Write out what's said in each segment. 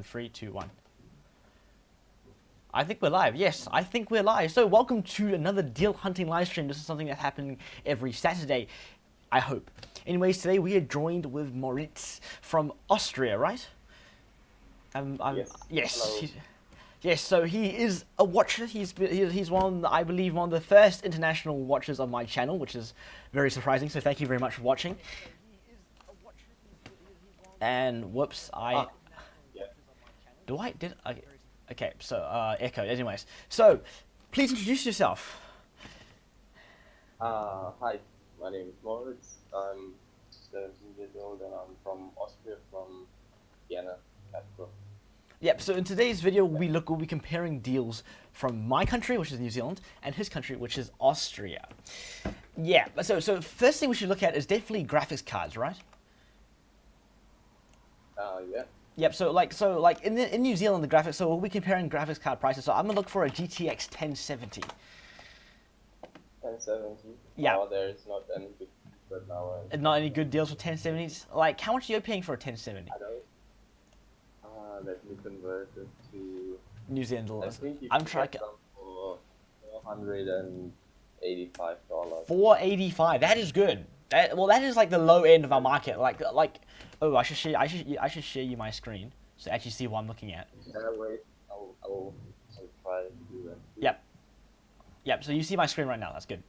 3, 2, 1. I think we're live. Yes, I think we're live. So welcome to another deal hunting live stream. This is something that's happening every Saturday, I hope. Anyways, today we are joined with Moritz from Austria, right? Yes. Yes. So he is a watcher. He's one, I believe, one of the first international watchers of my channel, which is very surprising. So thank you very much for watching. And whoops, Okay, so, echo, anyways. So, please introduce yourself. Hi, my name is Moritz. I'm 17 years old and I'm from Austria, from Vienna, capital. Yep, so in today's video, we'll be comparing deals from my country, which is New Zealand, and his country, which is Austria. Yeah, so first thing we should look at is definitely graphics cards, right? Yeah. Yep, so like in New Zealand, the graphics, so we'll be comparing graphics card prices. So I'm gonna look for a GTX 1070. 1070? Yeah. Oh, there's not any good right now. Not any good deals for 1070s? Like, how much are you paying for a 1070? I don't. Let me convert it to New Zealand dollars. I think you I'm can trying get them for $485. $485. That is good. That is like the low end of our market. Oh, I should share you my screen so actually see what I'm looking at. Yeah, wait. I'll try to do that. Yep. So you see my screen right now. That's good.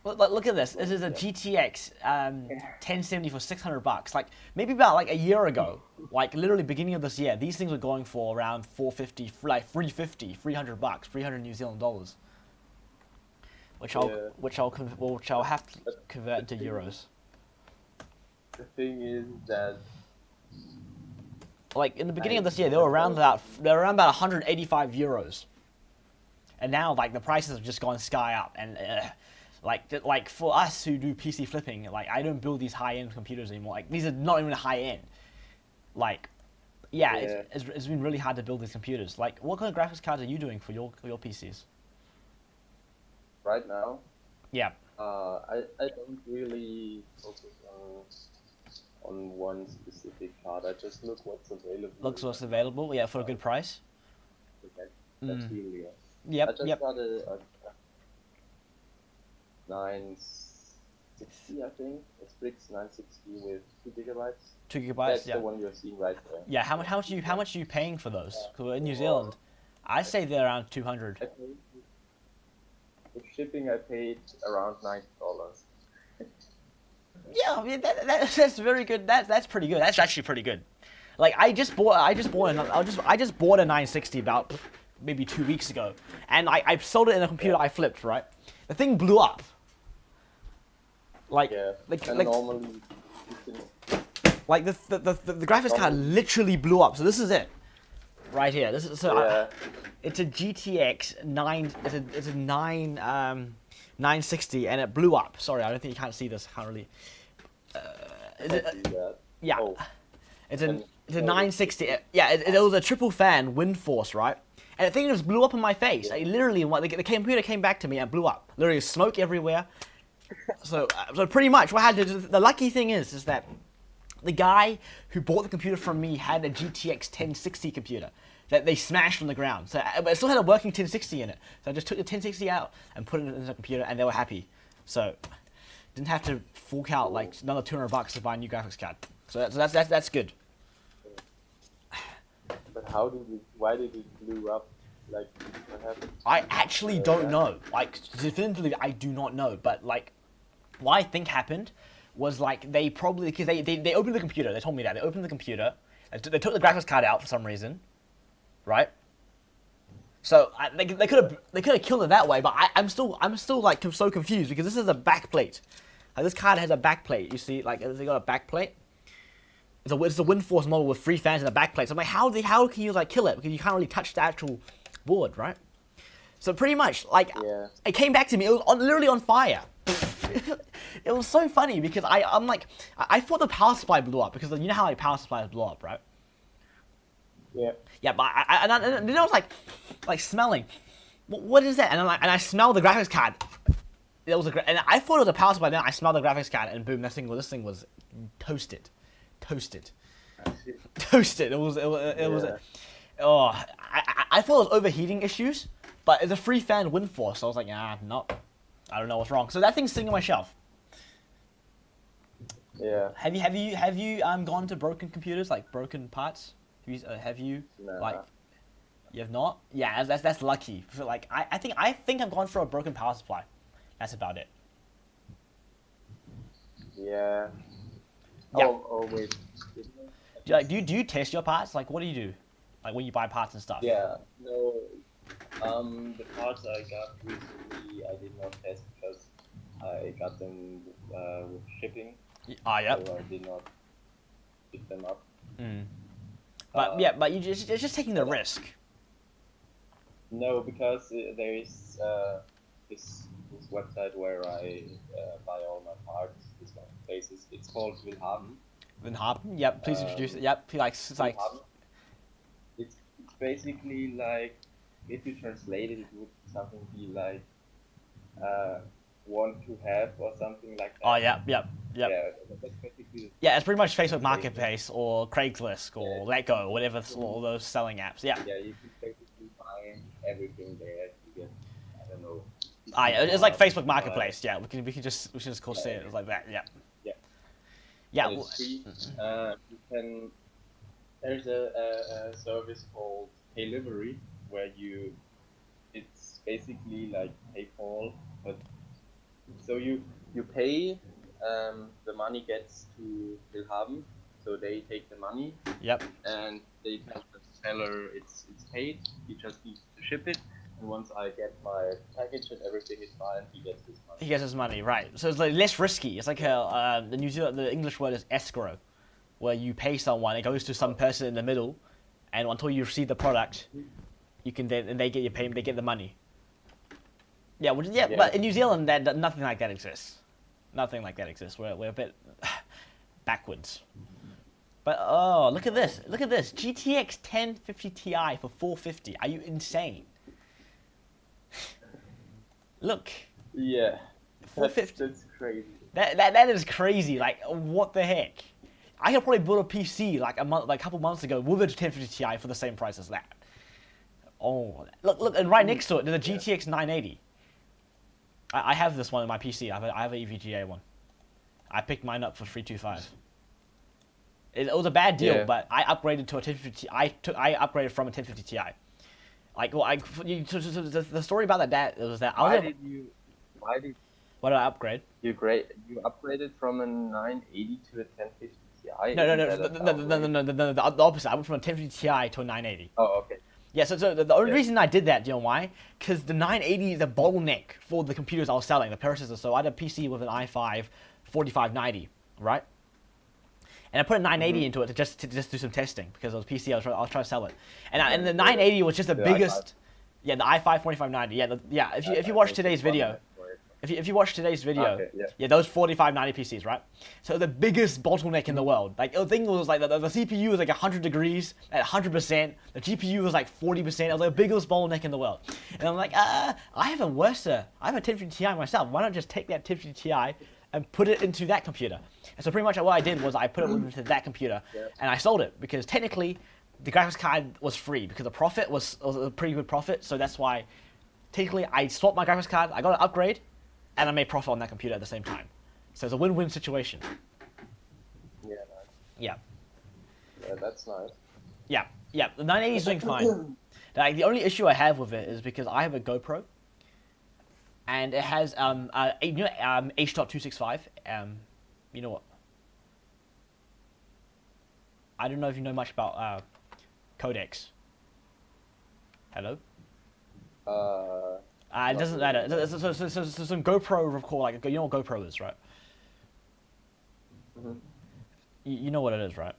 Look at this. This is a GTX 1070 for $600. Like maybe about like a year ago, like literally beginning of this year, these things were going for around 450, like 350, $300, 300 New Zealand dollars. Which I'll have to convert into euros. The thing is that, like in the beginning of this year, they were around about 185 euros, and now like the prices have just gone sky up. And like for us who do PC flipping, like I don't build these high end computers anymore. Like these are not even high end. Like, yeah. It's been really hard to build these computers. Like, what kind of graphics cards are you doing for your PCs? right now, Yeah. I don't really focus on one specific card. I just look what's available. Looks what's available. Yeah, for a good price. That's really it. Yep. I just got a 960, I think. A Sprix 960 with 2 gigabytes. 2 gigabytes. That's the one you're seeing right there. Yeah. How much are you paying for those? Because we're in New Zealand. I say they're around 200. With shipping, I paid around $90. Yeah, I mean that's very good. That's pretty good. That's actually pretty good. Like I just bought a 960 about maybe 2 weeks ago, and I sold it in a computer I flipped. Right, the thing blew up. Like normally you can... like the graphics card literally blew up. So this is it, right here. This is it's a GTX 960, and it blew up. Sorry, I don't think you can't see this. Can't really. Yeah, oh. it's a 960. It was a triple fan wind force, right? And the thing just blew up in my face. Like, literally, the computer came back to me and blew up. Literally, smoke everywhere. So pretty much, what I had to do. The lucky thing is that the guy who bought the computer from me had a GTX 1060 computer that they smashed on the ground. So, but it still had a working 1060 in it. So I just took the 1060 out and put it in the computer, and they were happy. So didn't have to fork out like another $200 to buy a new graphics card. So that's good. But why did it blew up? Like, what happened? I actually don't know. Like, definitively, I do not know. But like, what I think happened was like they probably, because they opened the computer. They told me that they opened the computer. They took the graphics card out for some reason. Right, so they could have killed it that way, but I'm still like so confused because this is a backplate. Like, this card has a backplate. You see, like they got a backplate. It's a Windforce model with 3 fans and a backplate. So I'm like, how can you like kill it? Because you can't really touch the actual board, right? So pretty much, like, it came back to me. It was literally on fire. It was so funny because I'm like, I thought the power supply blew up because you know how like power supplies blow up, right? Yeah. Yeah, but then I was like smelling. What is that? And I smelled the graphics card. It was and I thought it was a power supply. Then I smelled the graphics card, and boom, this thing was toasted. Toasted. It was. Yeah. Oh, I thought it was overheating issues, but it's a free fan WindForce. So I was like, no, I don't know what's wrong. So that thing's sitting on my shelf. Yeah. Have you gone to broken computers, like broken parts? Have you Nah. like you have not? Yeah, that's lucky. So like I think I've gone for a broken power supply. That's about it. Yeah. Yeah. Oh wait. Do you test your parts? Like what do you do? Like when you buy parts and stuff? Yeah. No. The parts I got recently, I did not test because I got them with shipping, Yep. so I did not pick them up. Mm. But yeah, but it's just taking the risk. No, because there is this website where I buy all my parts. This one places. It's called Willhaben. Then Harpen, yep. Please introduce it. Yep. It's like Willhaben. It's basically like, if you translate it, it would something be like want to have or something like that. oh yep. Yeah, that's basically. Yeah, it's pretty much Facebook Marketplace or Craigslist or Letgo or whatever all those selling apps. Yeah. Yeah, you can basically find everything there. You get, I don't know. Yeah, it's like Facebook Marketplace. Yeah, we can just call it it like that. Yeah. Yeah. Yeah. And it's free. You can. There's a service called Delivery where it's basically like PayPal, but so you pay, the money gets to Willhaben, so they take the money. Yep. And they tell the seller it's paid. He just needs to ship it, and once I get my package and everything is fine, he gets his money. He gets his money, right? So it's like less risky. It's like the English word is escrow, where you pay someone, it goes to some person in the middle, and until you receive the product, you can then and they get your payment, they get the money. Yeah, but in New Zealand, nothing like that exists. Nothing like that exists. We're a bit backwards. But oh, look at this! Look at this! GTX 1050 Ti for 450. Are you insane? Look. Yeah. 450. That's crazy. That is crazy. Like what the heck? I could probably build a PC like a couple months ago with a 1050 Ti for the same price as that. Oh, look, and right next to it, there's a GTX 980. I have this one in my PC. I have an EVGA one. I picked mine up for 325. It was a bad deal, but I upgraded to a 1050. I upgraded from a 1050 Ti. Like, well, the story about that was that Why did what did I upgrade? you upgraded from a 980 to a 1050 Ti? No, the opposite. I went from a 1050 Ti to a 980. Oh, okay. Yeah, so the only reason I did that, do you know why? Because the 980 is a bottleneck for the computers I was selling, the processors. So I had a PC with an i5 4590, right? And I put a 980 into it to just do some testing because it was PC. I was trying to sell it, and the 980 was just the biggest. i5. Yeah, the i5 4590. Yeah, If you watch today's video. If you watch today's video, those 4590 PCs, right? So the biggest bottleneck in the world. Like the thing was like the CPU was like 100 degrees at 100%. The GPU was like 40%. It was like the biggest bottleneck in the world. And I'm like, I have a 1050 Ti myself. Why not just take that 1050 Ti and put it into that computer? And so pretty much what I did was I put it into that computer and I sold it because technically the graphics card was free because the profit was a pretty good profit. So that's why technically I swapped my graphics card. I got an upgrade. And I made profit on that computer at the same time. So it's a win-win situation. Yeah, nice. Yeah. Yeah, that's nice. Yeah. The 980 is doing fine. Like, the only issue I have with it is because I have a GoPro. And it has, H.265. You know what? I don't know if you know much about codecs. Hello? It doesn't matter. So some GoPro record, like, you know what GoPro is, right? Mm-hmm. You know what it is, right?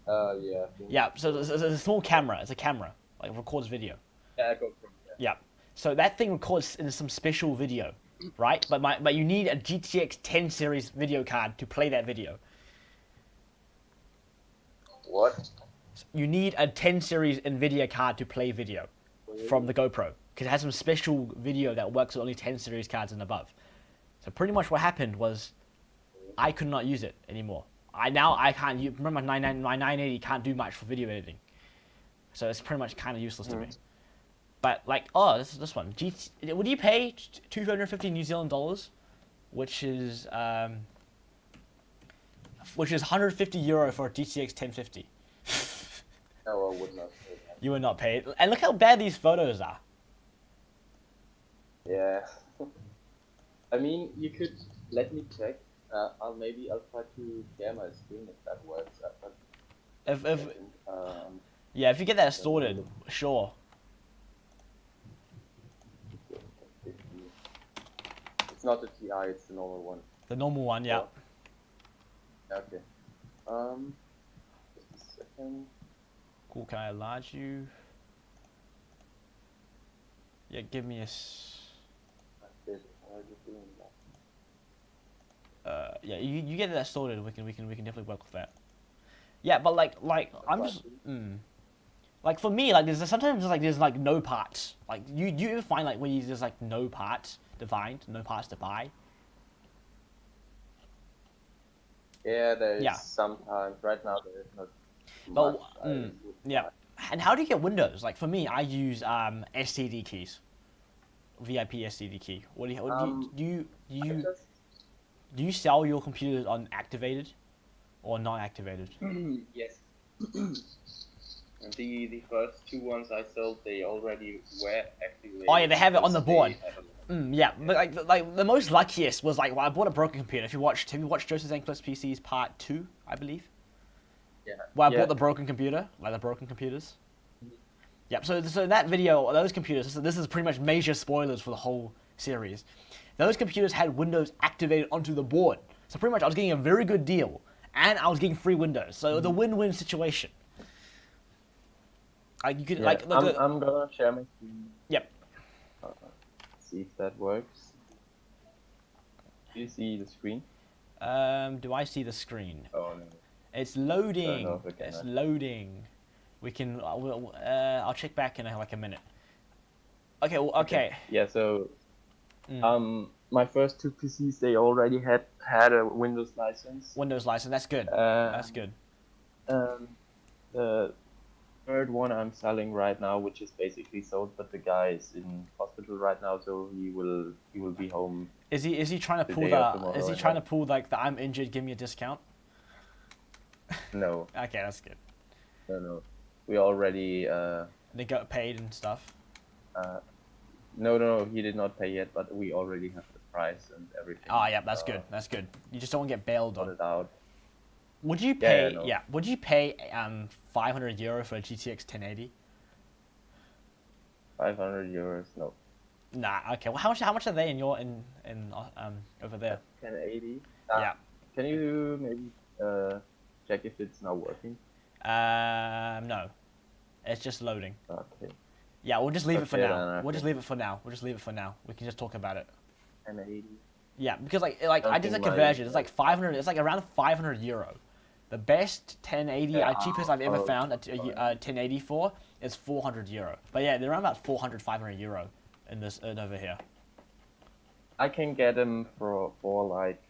Yeah. Yeah, so it's a small camera. It's a camera. Like, it records video. Yeah, GoPro. Yeah. So that thing records in some special video, right? But you need a GTX 10 series video card to play that video. What? You need a 10 series NVIDIA card to play video from the GoPro because it has some special video that works with only 10 series cards and above. So pretty much what happened was I could not use it anymore. I can't. You remember my 980 can't do much for video editing, so it's pretty much kind of useless to me. But like, oh, this one. Would you pay 250 New Zealand dollars, which is 150 euro for a GTX 1050? No, I would not pay that. You would not pay it. And look how bad these photos are. Yeah. I mean, you could let me check. I'll try to share my screen if that works. Yeah, if you get that sorted, sure. It's not the TI, it's the normal one. The normal one, yeah. Okay. Just a second. Cool. Can I enlarge you? Yeah, give me a. Yeah, you get that sorted. We can definitely work with that. Yeah, but like I'm just like for me like sometimes there's no parts. Like you ever find like when there's like no parts defined, no parts to buy. Yeah, there's sometimes. Right now there is not much. Yeah. And how do you get Windows? Like for me, I use STD keys, VIP STD key. What do you sell your computers on activated or non-activated? Yes. The first two ones I sold, they already were activated. Oh yeah, they have it on the board. Yeah, but like the most luckiest was like, well, I bought a broken computer. Have you watched Joseph Zhang Plus PC's part 2, I believe? Yeah. Well, I bought the broken computer, like the broken computers. Yep. So in that video, those computers. This is pretty much major spoilers for the whole series. Those computers had Windows activated onto the board. So pretty much, I was getting a very good deal, and I was getting free Windows. So the win-win situation. Like you could I'm gonna share my screen. Yep. See if that works. Do you see the screen? Do I see the screen? Oh no. It's loading. It's loading. We can. I'll check back in like a minute. Okay. Well, okay. Yeah. So, my first two PCs they already had a Windows license. Windows license. That's good. That's good. The third one I'm selling right now, which is basically sold, but the guy is in hospital right now, so he will be home. Is he trying to pull like the I'm injured, give me a discount? No. Okay, that's good. No. We already. They got paid and stuff. No, he did not pay yet, but we already have the price and everything. Oh yeah, that's good. That's good. You just don't want to get bailed on. It out. Would you pay? Yeah. Would you pay 500 euro for a GTX 1080? 500 euros, no. Nah. Okay. Well, how much are they in over there? 1080. Yeah. Can you maybe check if it's now working? No. It's just loading. Okay. Yeah, we'll just leave it for now. We'll just leave it for now. We can just talk about it. 1080. Yeah, because I did the conversion. It's like 500. It's like around 500 euro. The best 1080, cheapest I've ever found a 1080 for is 400 euro. But yeah, they're around about 400, 500 euro in this over here. I can get them for like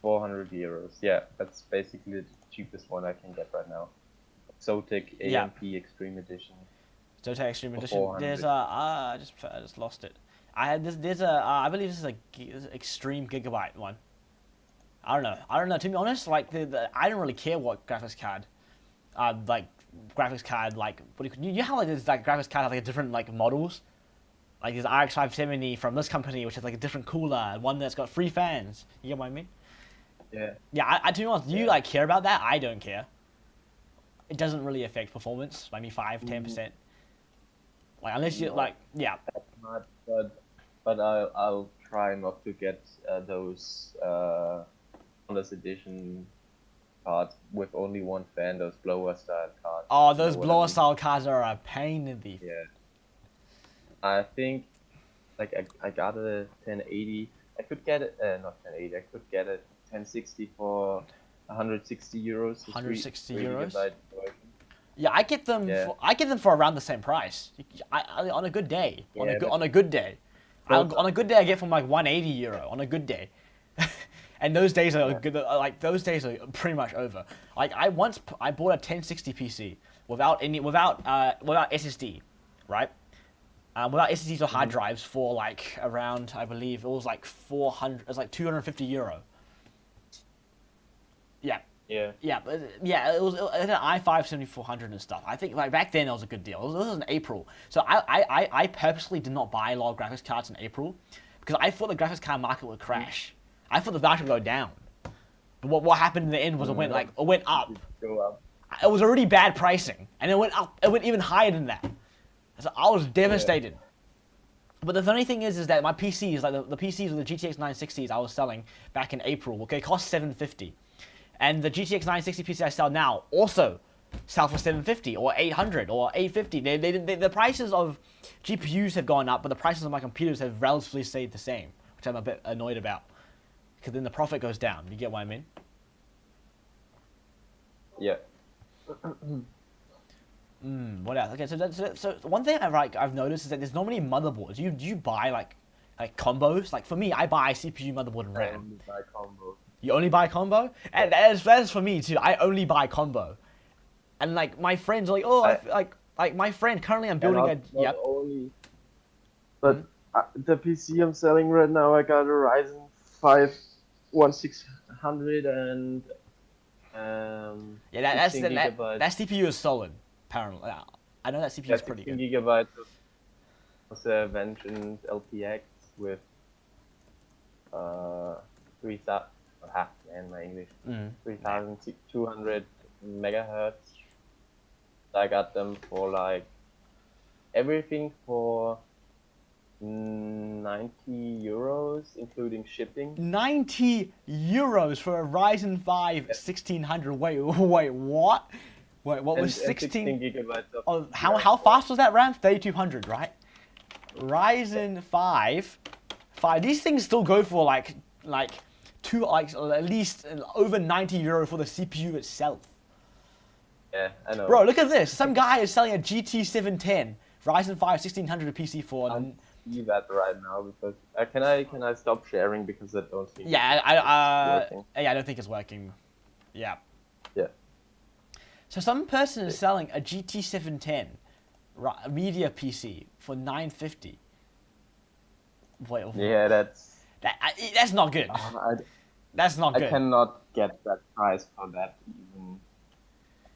400 euros. Yeah, that's basically the cheapest one I can get right now. Zotac AMP Extreme Edition. Zotac Extreme Edition. There's I just lost it. I believe this is a Extreme Gigabyte one. I don't know. To be honest, like I don't really care what graphics card, like what you know how like there's like graphics card have like different like models, like there's RX 570 from this company which has like a different cooler and one that's got 3 fans. You get what I mean? Yeah. Yeah. To be honest, you like care about that? I don't care. It doesn't really affect performance. Maybe 5-10%. Like unless you like Not, but I'll try not to get those Honda's edition cards with only one fan. Those blower style cards. Oh, those blower style cards are a pain in the. Yeah. I think, like I got a 1080. I could get it. Not 1080. I could get a 1060 for 160 euros. 160 euros. Yeah, I get them. Yeah. For around the same price. On a good day. On a good day. On a good day, I get from like 180 euro. On a good day. And those days are Yeah. good. Like those days are pretty much over. Like I bought a 1060 PC without SSD, right? Without SSDs or hard drives for like around, I believe it was like 400. It was like €250. Yeah. Yeah. Yeah, but yeah, it was an i5 7400 and stuff. I think like back then it was a good deal. This was in April, so I purposely did not buy a lot of graphics cards in April because I thought the graphics card market would crash. I thought the market would go down, but what happened in the end was it went up. Go up. It was already bad pricing, and it went up. It went even higher than that. So I was devastated. But the funny thing is that my PCs, like the PCs with the GTX 960s I was selling back in April, okay, cost $750. And the GTX 960 PC I sell now also sell for $750 or $800 or $850. The prices of GPUs have gone up, but the prices of my computers have relatively stayed the same, which I'm a bit annoyed about. Because then the profit goes down. You get what I mean? Yeah. What else? Okay, so one thing I've noticed is that there's not many motherboards. Do you buy like combos? Like for me, I buy CPU, motherboard, and RAM. only buy combo. You only buy combo? And that is for me too. I only buy combo. And like my friends are like, oh, like my friend currently I'm building not yep. only, but the PC I'm selling right now, I got a Ryzen 5 1600 and Yeah, that 16 gigabyte. that CPU is solid. Apparently, I know that CPU is pretty 16 good. gigabytes of the Vengeance LPX with 3000. Man, my English. 3200 megahertz. I got them for like everything for €90, including shipping. €90 for a Ryzen 5 1600. Wait, what? Wait, what was 16 gigabytes of Oh, how fast was that RAM? 3200, right? Ryzen 5. These things still go for like at least over €90 for the CPU itself. Yeah, I know. Bro, look at this. Some guy is selling a GT 710 Ryzen 5 1600 PC for. I can't see that right now because can I stop sharing because I don't think Yeah, it's working. I don't think it's working. Yeah. Yeah. So some person is selling a GT 710 media PC for $950. Wait. Yeah, that's That's not good. That's not I good. cannot get that price for that even.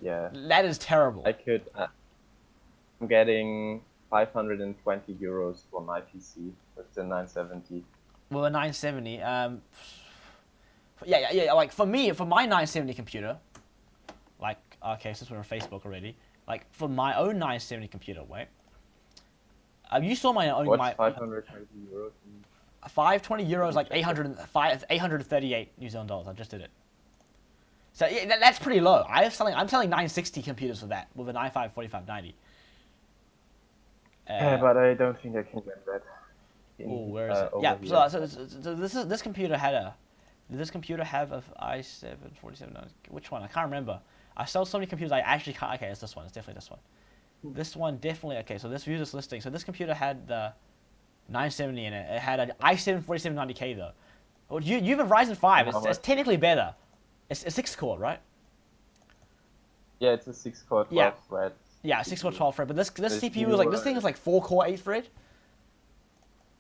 Yeah. That is terrible. I could. I'm getting €520 for my PC with the 970. Well, a 970. Yeah. Like for me, for my 970 computer, like okay, since we're on Facebook already, like for my own 970 computer, wait. You saw my own. What's my €520? €520, like 838 New Zealand dollars. I just did it. So yeah, that's pretty low. I'm selling 960 computers for that with an i5 4590. Yeah, but I don't think I can get that. Where is it? Over Yeah. here. So this computer had a. Did this computer have a i7 4790? Which one? I can't remember. I sold so many computers I actually can't. Okay, it's this one. It's definitely this one. This one definitely. Okay, so let's view this listing. So this computer had the 970 in it. It had an i7 4790K though. Well, you have a Ryzen 5. It's technically better. It's a 6-core, right? Yeah, it's a 6-core 12 thread. Yeah, 6-core 12 thread. But this CPU is this thing newer. is like 4-core 8 thread.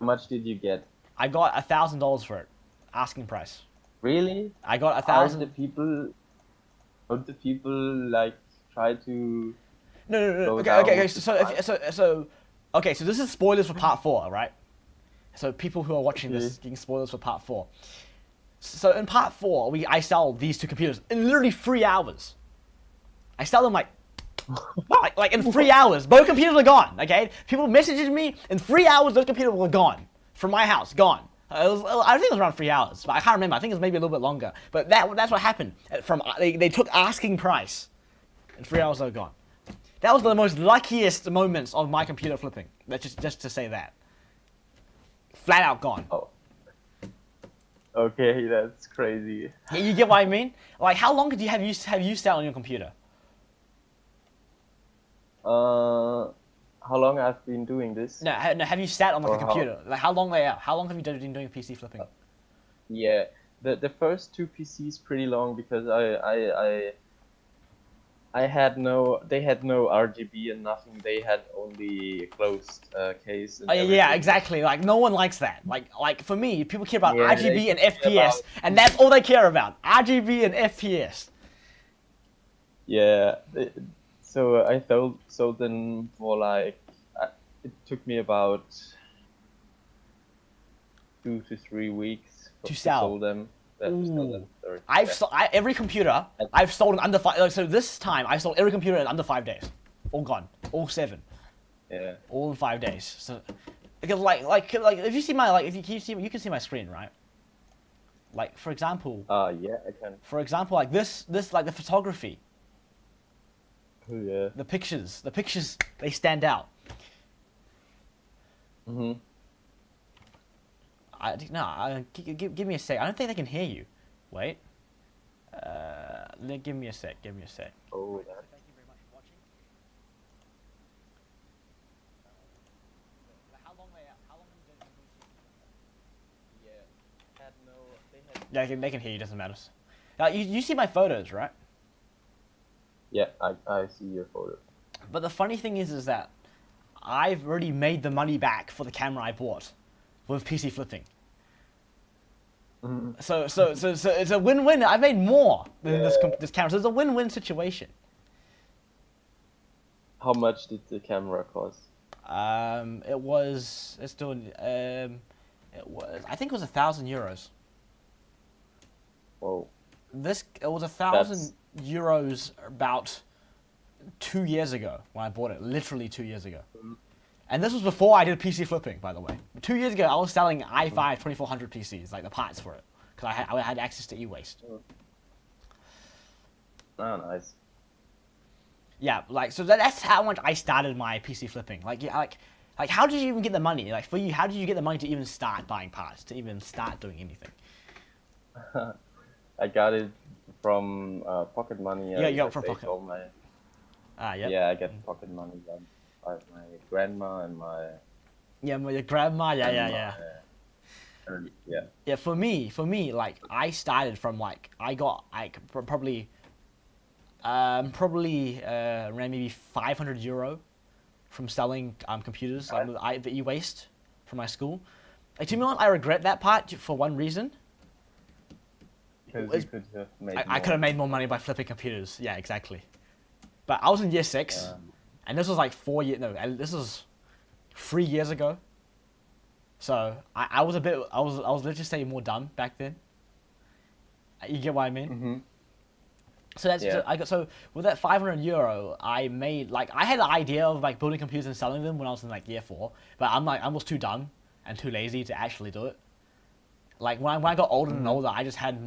How much did you get? I got $1,000 for it, asking price. Really? I got Don't $1,000. the people like try to? No. Go Okay. down So this is spoilers for part 4, right? So people who are watching this getting spoilers for part 4. So in part 4, I sell these two computers in literally 3 hours. I sell them like in 3 hours. Both computers are gone. Okay, people messaged me in 3 hours. Those computers were gone from my house. Gone. I think it was around 3 hours, but I can't remember. I think it was maybe a little bit longer. But that's what happened. They took asking price, in 3 hours they were gone. That was the most luckiest moments of my computer flipping. That's just to say that. Flat out gone. Oh. Okay, that's crazy. Yeah, you get what I mean? Like, how long have you sat on your computer? How long I've been doing this? No, have you sat on like a Or how- computer? Like, how long have you been doing PC flipping? Yeah, the first two PCs pretty long because I had no, they had no RGB and nothing. They had only a closed case and Oh, yeah, everything. exactly. Like no one likes that. Like for me, people care about Yeah, RGB they and care FPS, about- and that's all they care about. RGB and FPS. Yeah, so I sold them for like, it took me about 2 to 3 weeks To sell. sell them. To sell them, sorry. Yeah. Every computer I've sold in under 5. So this time I sold every computer in under 5 days. All gone. All 7. Yeah. All in 5 days. So because like if you see my if you can see my screen, right? Like for example. Yeah, I can. For example, like this like the photography. Oh, yeah. The pictures they stand out. Mhm. Give me a sec. I don't think they can hear you. Wait. Give me a sec. Oh, that. Thank you very much for watching. How long have you been Yeah. Had no. They had. Yeah, they can hear you. Doesn't matter. You see my photos, right? Yeah, I see your photo. But the funny thing is that I've already made the money back for the camera I bought with PC flipping. Mhm. So it's a win-win. I made more than this Yeah. this camera. So it's a win-win situation. How much did the camera cost? It was it's still it was I think it was €1,000. Whoa. It was €1,000 about 2 years ago when I bought it. Literally 2 years ago. And this was before I did PC flipping, by the way. 2 years ago, I was selling i5 2400 PCs, like the parts for it, because I had access to e-waste. Oh, nice. Yeah, like so that's how much I started my PC flipping. Like how did you even get the money? Like for you, how did you get the money to even start buying parts, to even start doing anything? I got it from pocket money. Yeah, you got it from saved pocket. all my. Yeah. Yeah, I get pocket money by my grandma and my. Yeah, your grandma. Yeah. Yeah. Yeah, for me, like I started from like I got like probably around maybe €500 from selling computers, like the e-waste from my school. Like to be honest, I regret that part for one reason. Because you could have made. I could have made more money by flipping computers. Yeah, exactly. But I was in year 6, and this was like 4 years. No, this was 3 years ago. So I was let's just say more dumb back then. You get what I mean? Mhm. So that's Yeah. so with that €500, I made like I had the idea of like building computers and selling them when I was in like year 4, but I was too dumb and too lazy to actually do it. Like when I got older and older, I just had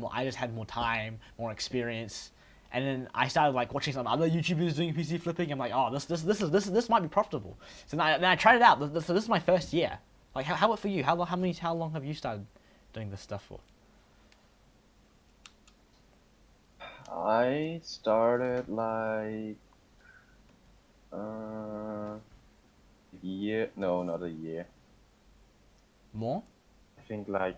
more time, more experience, and then I started like watching some other YouTubers doing PC flipping. I'm like, oh, this might be profitable. So then I tried it out. So this is my first year. Like how about for you? How long have you started doing this stuff for? I started like year. No, not a year. More? I think like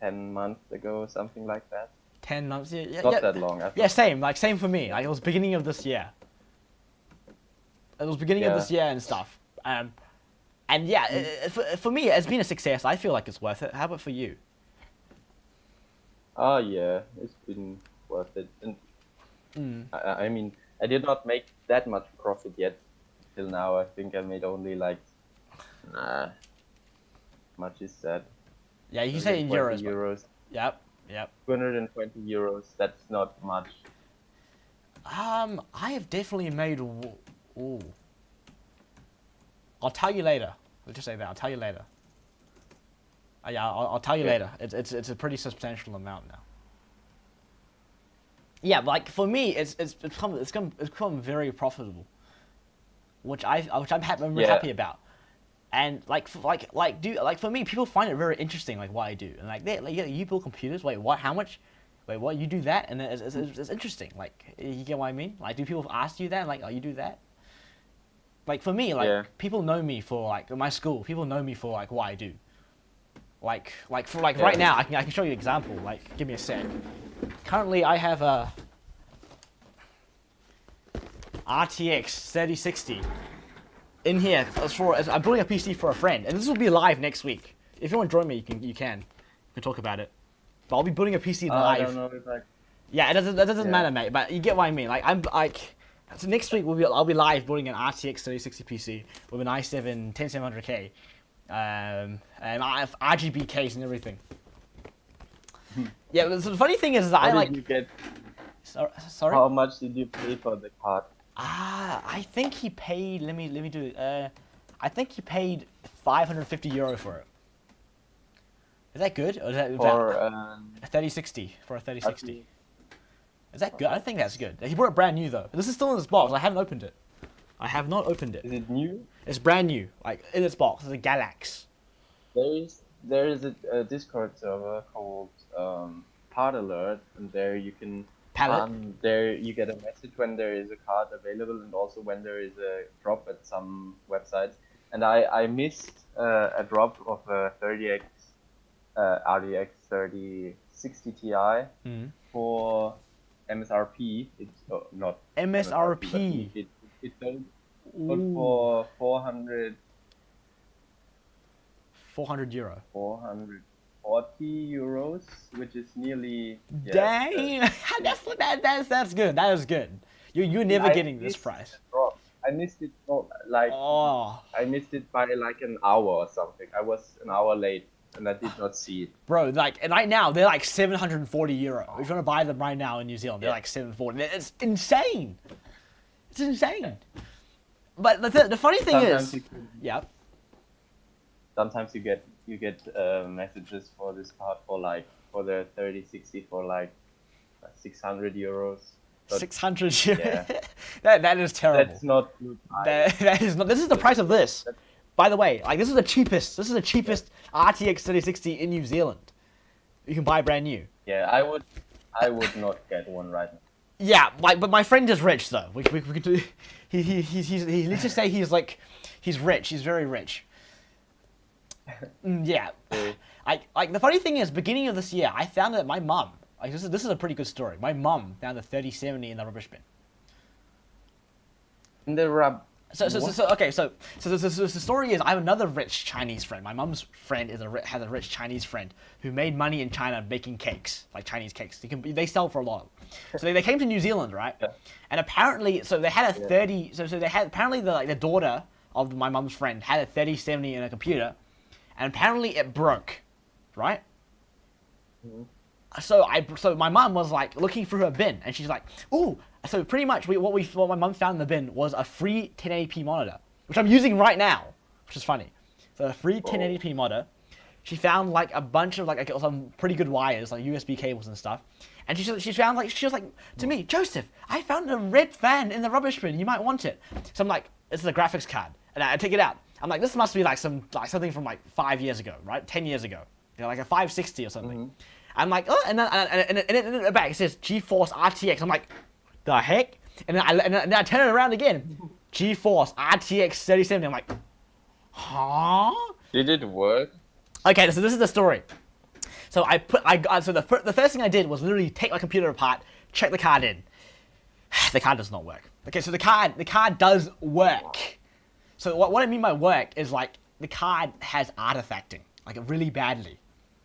10 months ago, something like that. 10 months? Yeah. Not that long. I Yeah, think. same for me. Like it was beginning of this year. It was beginning of this year and stuff. And yeah, for me, it's been a success. I feel like it's worth it. How about for you? Oh yeah, it's been worth it. And I mean, I did not make that much profit yet till now. I think I made only like, much is that? Yeah, you say in euros. 220 euros. Yep. 220 euros. That's not much. I have definitely made. Ooh. I'll tell you later. Let's just say that. I'll tell you later. Yeah, I'll tell you later. It's a pretty substantial amount now. Yeah, like for me, it's become very profitable, which I'm really happy about. And for me, people find it very interesting, like what I do, and yeah, you build computers. Wait, what? How much? Wait, what? You do that, and it's interesting. Like, you get what I mean? Like, do people ask you that? And, like, oh, you do that? Like for me, like people know me for like my school. People know me for like what I do. Right now, I can show you an example. Like, give me a sec. Currently, I have a RTX 3060 in here. I'm building a PC for a friend, and this will be live next week. If you want to join me, you can talk about it. But I'll be building a PC live. I don't know if I... Yeah, that doesn't matter, mate. But you get what I mean. Like so next week I'll be live building an RTX 3060 PC with an i7 10700K, and I have RGB case and everything. Yeah, so the funny thing is that What did you get? Sorry. How much did you pay for the card? I think he paid. Let me do it. I think he paid €550 for it. Is that good? Or is that For a 3060 for a 3060? Is that good? I don't think that's good. He brought it brand new though. This is still in this box. I haven't opened it. I have not opened it. Is it new? It's brand new, like in its box. It's a Galax. There is a Discord server called Part Alert, and there you can there you get a message when there is a card available, and also when there is a drop at some websites. And I missed a drop of a 30x RTX 3060 Ti for MSRP. It's not MSRP. But it sold for 400. 400 euro. 440 euros, which is nearly. Dang, that's good. That is good. You're never getting this price. I missed it I missed it by like an hour or something. I was an hour late and I did not see it. Bro, and right now they're like 740 euro. If you want to buy them right now in New Zealand, they're like 740. It's insane. It's insane. But the funny thing is, sometimes you get messages for this card for the 3060 for like 600 euros. 600 euros. Yeah. that is terrible. That's not good. That is not. This is the price of this. By the way, like this is the cheapest. This is the cheapest RTX 3060 in New Zealand. You can buy brand new. Yeah, I would not get one right now. Yeah, but my friend is rich though. We could do. Let's just say he's rich. He's very rich. Yeah. The funny thing is, beginning of this year, I found that my mum. This is a pretty good story. My mum found a 3070 in the rubbish bin. In the So the story is I have another rich Chinese friend. My mum's friend has a rich Chinese friend who made money in China making cakes, like Chinese cakes. They sell for a lot. So they came to New Zealand, right? Yeah. And apparently, they had a 30. So they had apparently the daughter of my mum's friend had a 3070 in a computer, and apparently it broke, right? Mm-hmm. So my mum was like looking through her bin, and she's like, "Ooh!" So pretty much what my mum found in the bin was a free 1080p monitor, which I'm using right now, which is funny. So a free 1080p monitor. She found like a bunch of like some pretty good wires, like USB cables and stuff. And she was like to me, "Joseph, I found a red fan in the rubbish bin. You might want it." So I'm like, "This is a graphics card," and I take it out. I'm like, "This must be like something from like 5 years ago, right? 10 years ago, like a 560 or something." Mm-hmm. I'm like, "Oh," and then in the back it says GeForce RTX. I'm like, "The heck?" And then I turn it around again, GeForce RTX 3070. I'm like, "Huh?" Did it work? Okay, so this is the story. So the first thing I did was literally take my computer apart, check the card in. The card does not work. Okay, so the card does work. So what I mean by work is like the card has artifacting, like really badly.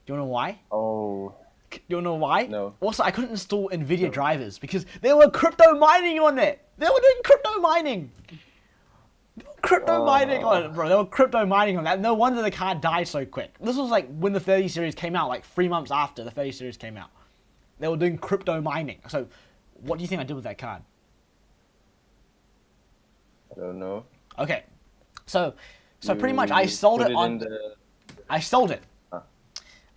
Do you know why? Oh. You know why? No. Also, I couldn't install NVIDIA drivers because they were crypto mining on it. They were doing crypto mining. Mining on it, bro. They were crypto mining on that. No wonder the card died so quick. This was like when the 30 series came out, like 3 months after the 30 series came out. They were doing crypto mining. So, what do you think I did with that card? I don't know. Okay. So pretty much I sold it on... I sold it.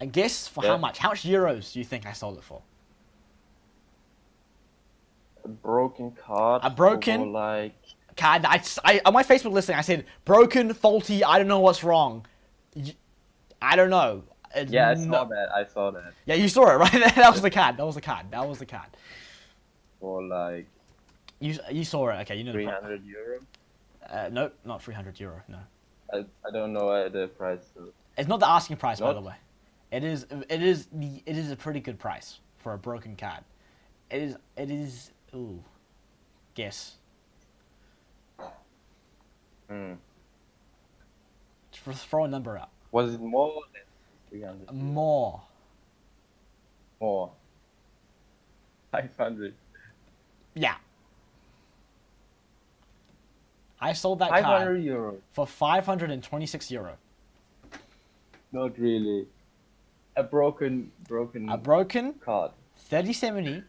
And guess for how much? How much euros do you think I sold it for? A broken card. A broken card. I on my Facebook listing I said broken, faulty. I don't know what's wrong. I don't know. Yeah, I saw that. Yeah, you saw it, right? That was the card. For like. You saw it. Okay, you know. 300 euro. Nope, not 300 euro. No. I don't know the price. It's not the asking price, by the way. It is a pretty good price for a broken card. It is. Ooh, guess. Throw a number out. Was it more or less 300? More. More. 500. Yeah. I sold that 500 card euros. for €526. Not really. A broken A broken card 3070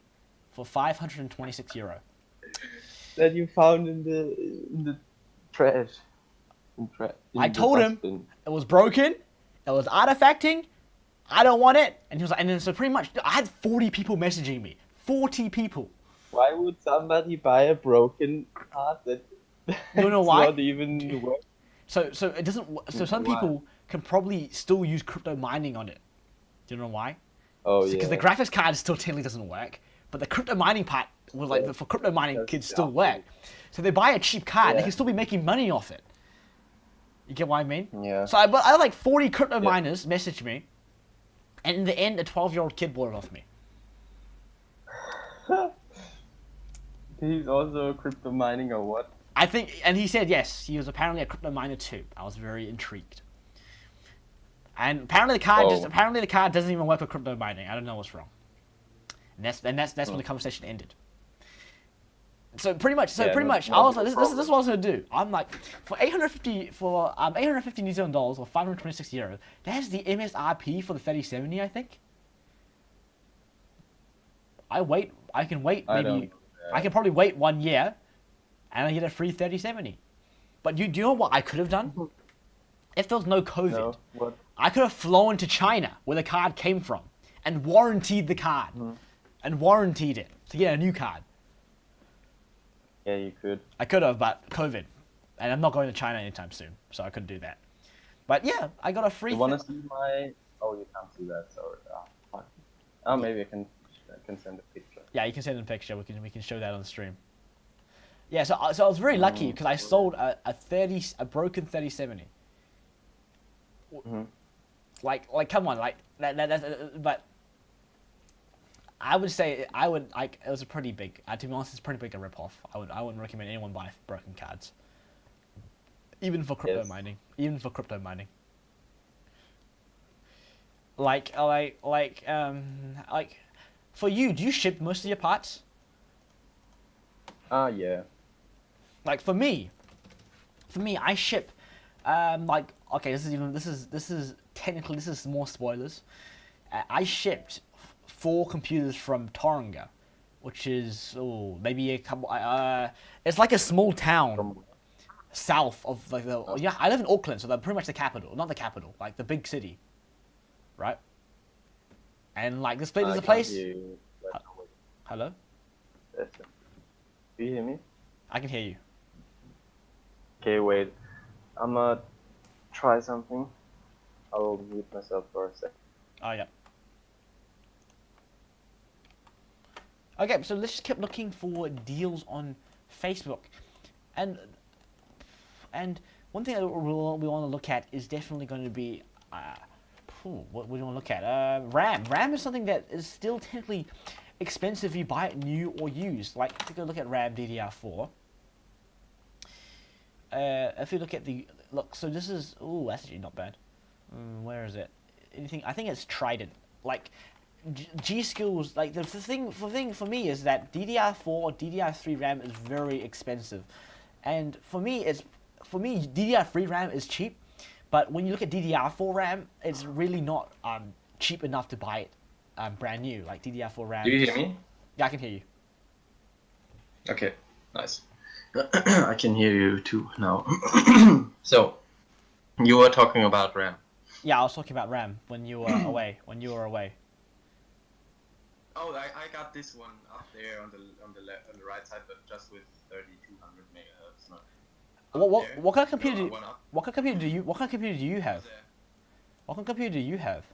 for €526. that you found in the trash. I told him it was broken, it was artifacting, I don't want it, and he was like, and then so pretty much I had 40 people messaging me, 40 people. Why would somebody buy a broken card that You know why? not even work? So it doesn't. So some people can probably still use crypto mining on it. Do you know why? Oh yeah. Because the graphics card still technically doesn't work, but the crypto mining part was like for crypto mining That's kids the still upgrade. work. So they buy a cheap card, they Yeah. can still be making money off it. You get what I mean? Yeah. So I had like 40 crypto miners message me, and in the end, a 12-year-old kid bought it off me. He's also crypto mining or what? I think, and he said yes, he was apparently a crypto miner too. I was very intrigued. And apparently the card doesn't even work with crypto mining. I don't know what's wrong. And that's when the conversation ended. So pretty much, I was like, this is what I was gonna do. I'm like, for 850 New Zealand dollars or €526, that's the MSRP for the 3070, I think. I can wait maybe. I can probably wait 1 year, and I get a free 3070. But do you know what I could have done? If there was no COVID, No, what? I could have flown to China, where the card came from, and warranted the card, and warranted it to get a new card. Yeah, you could. I could have, but COVID, and I'm not going to China anytime soon, so I couldn't do that. But yeah, I got a free. You wanna see my? Oh, you can't see that. Sorry. Fuck. Oh, maybe I can send a picture. Yeah, you can send in a picture. We can show that on the stream. Yeah, so I was very lucky because I sold a broken 3070. Like come on, like that, but I would say it was a pretty big. To be honest, it's pretty big a ripoff. I wouldn't recommend anyone buy broken cards, even for crypto mining. Even for crypto mining. Like for you, do you ship most of your parts? Yeah. Like for me, I ship, like okay, this is technically more spoilers. I shipped 4 computers from Tauranga, which is maybe a couple. It's like a small town south of like I live in Auckland, so they're pretty much the capital, not the capital, like the big city, right? And like this place is a place. Hello? Do you hear me? I can hear you. Okay, wait. I'm gonna try something. I will mute myself for a sec. Oh yeah. Okay, so let's just keep looking for deals on Facebook, and one thing that we want to look at is definitely going to be what do you want to look at? RAM. RAM is something that is still technically expensive if you buy it new or used. Like take a look at RAM DDR4. If you look at so this is that's actually not bad. Where is it? Anything? I think it's Trident. Like G Skills. Like the thing for me is that DDR4 or DDR3 RAM is very expensive, and for me DDR3 RAM is cheap, but when you look at DDR4 RAM, it's really not cheap enough to buy it brand new. Like DDR4 RAM. Do you hear me? Yeah, I can hear you. Okay, nice. I can hear you too now. So, you were talking about RAM. Yeah, I was talking about RAM when you were away. Oh, I got this one up there on the right side, but just with 3200 megahertz. What kind of computer do you have? What kind of computer do you have? What kind of computer do you have?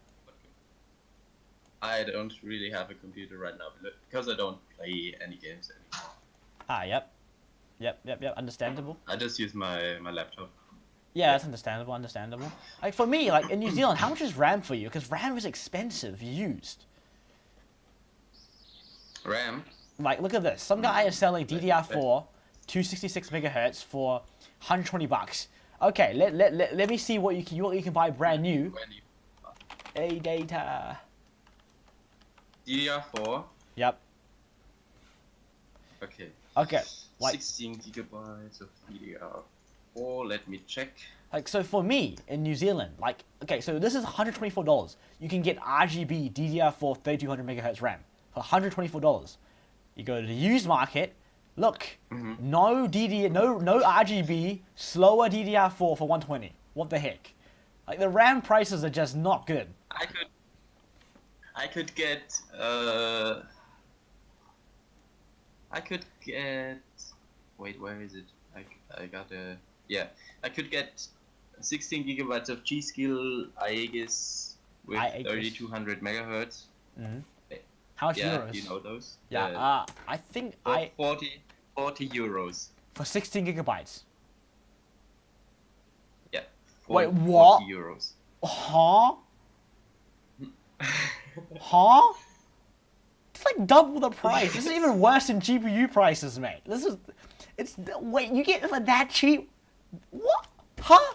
I don't really have a computer right now because I don't play any games anymore. Yep. Understandable. I just use my laptop. Yeah, that's understandable. Understandable. Like for me, like in New Zealand, how much is RAM for you? Because RAM is expensive used. RAM. Like look at this. Some guy is selling Let me DDR4, 266 megahertz for $120. Okay, let me see what you can buy brand new. A data. DDR4. Yep. Okay. Okay. Like 16 gigabytes of DDR4. Let me check. Like, so for me, in New Zealand, like, okay, so this is $124. You can get RGB DDR4 3200 megahertz RAM for $124. You go to the used market, look, no RGB, slower DDR4 for 120. What the heck? Like, the RAM prices are just not good. I could get wait, where is it? I got a, yeah, I could get 16 gigabytes of G-Skill Aegis with 3200 megahertz. How much Yeah, euros? you know those? Yeah, I think For 40 euros. for 16 gigabytes. Yeah. Wait, what? 40 euros. Huh? Huh? It's like double the price. This is even worse than GPU prices, mate. Wait, you get it for that cheap? What? Huh?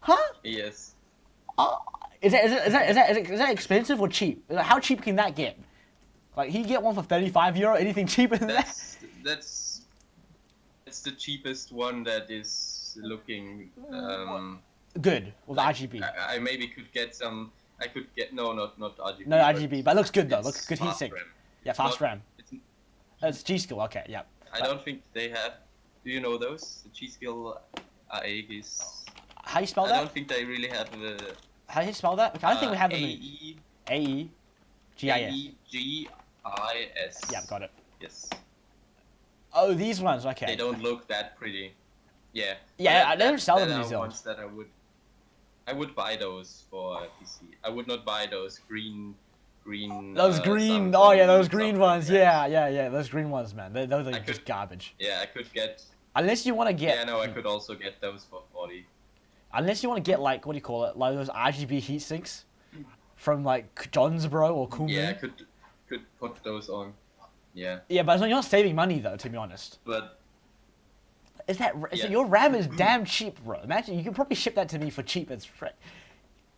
Huh? Yes. Is that expensive or cheap? Like, how cheap can that get? Like, he get one for 35 euro. Anything cheaper than that? That's the cheapest one that is looking. Good with RGB. I maybe could get some. I could get not RGB. No RGB, but it looks good though. Looks good fast heatsink. RAM. Yeah, fast Not- RAM. it's- It's G-Skill. Okay, yeah. I don't think they have. Do you know those? The G-Skill Aegis. How do you spell I that? don't think they really have the. How do you spell that? Okay, I don't think we have them in AE AEGIS. AEGIS. Yeah, got it. Yes. Oh, these ones. Okay. They don't look that pretty. Yeah. Yeah, But they don't sell them in that New are Zealand. ones that I would buy those for a PC. I would not buy those green. Those green. Samsung Oh yeah, those green something ones. like that. Yeah. Those green ones, man. Those are I just could- garbage. Yeah, I could get. Unless you want to get. Yeah, no, I could also get those for 40. Unless you want to get like what do you call it? Like those RGB heat sinks from like Johnsboro or Coolman. Yeah, I could put those on. Yeah, Yeah, but you're not saving money though, to be honest. but So Yeah. your RAM is damn cheap, bro. Imagine you can probably ship that to me for cheap as frick.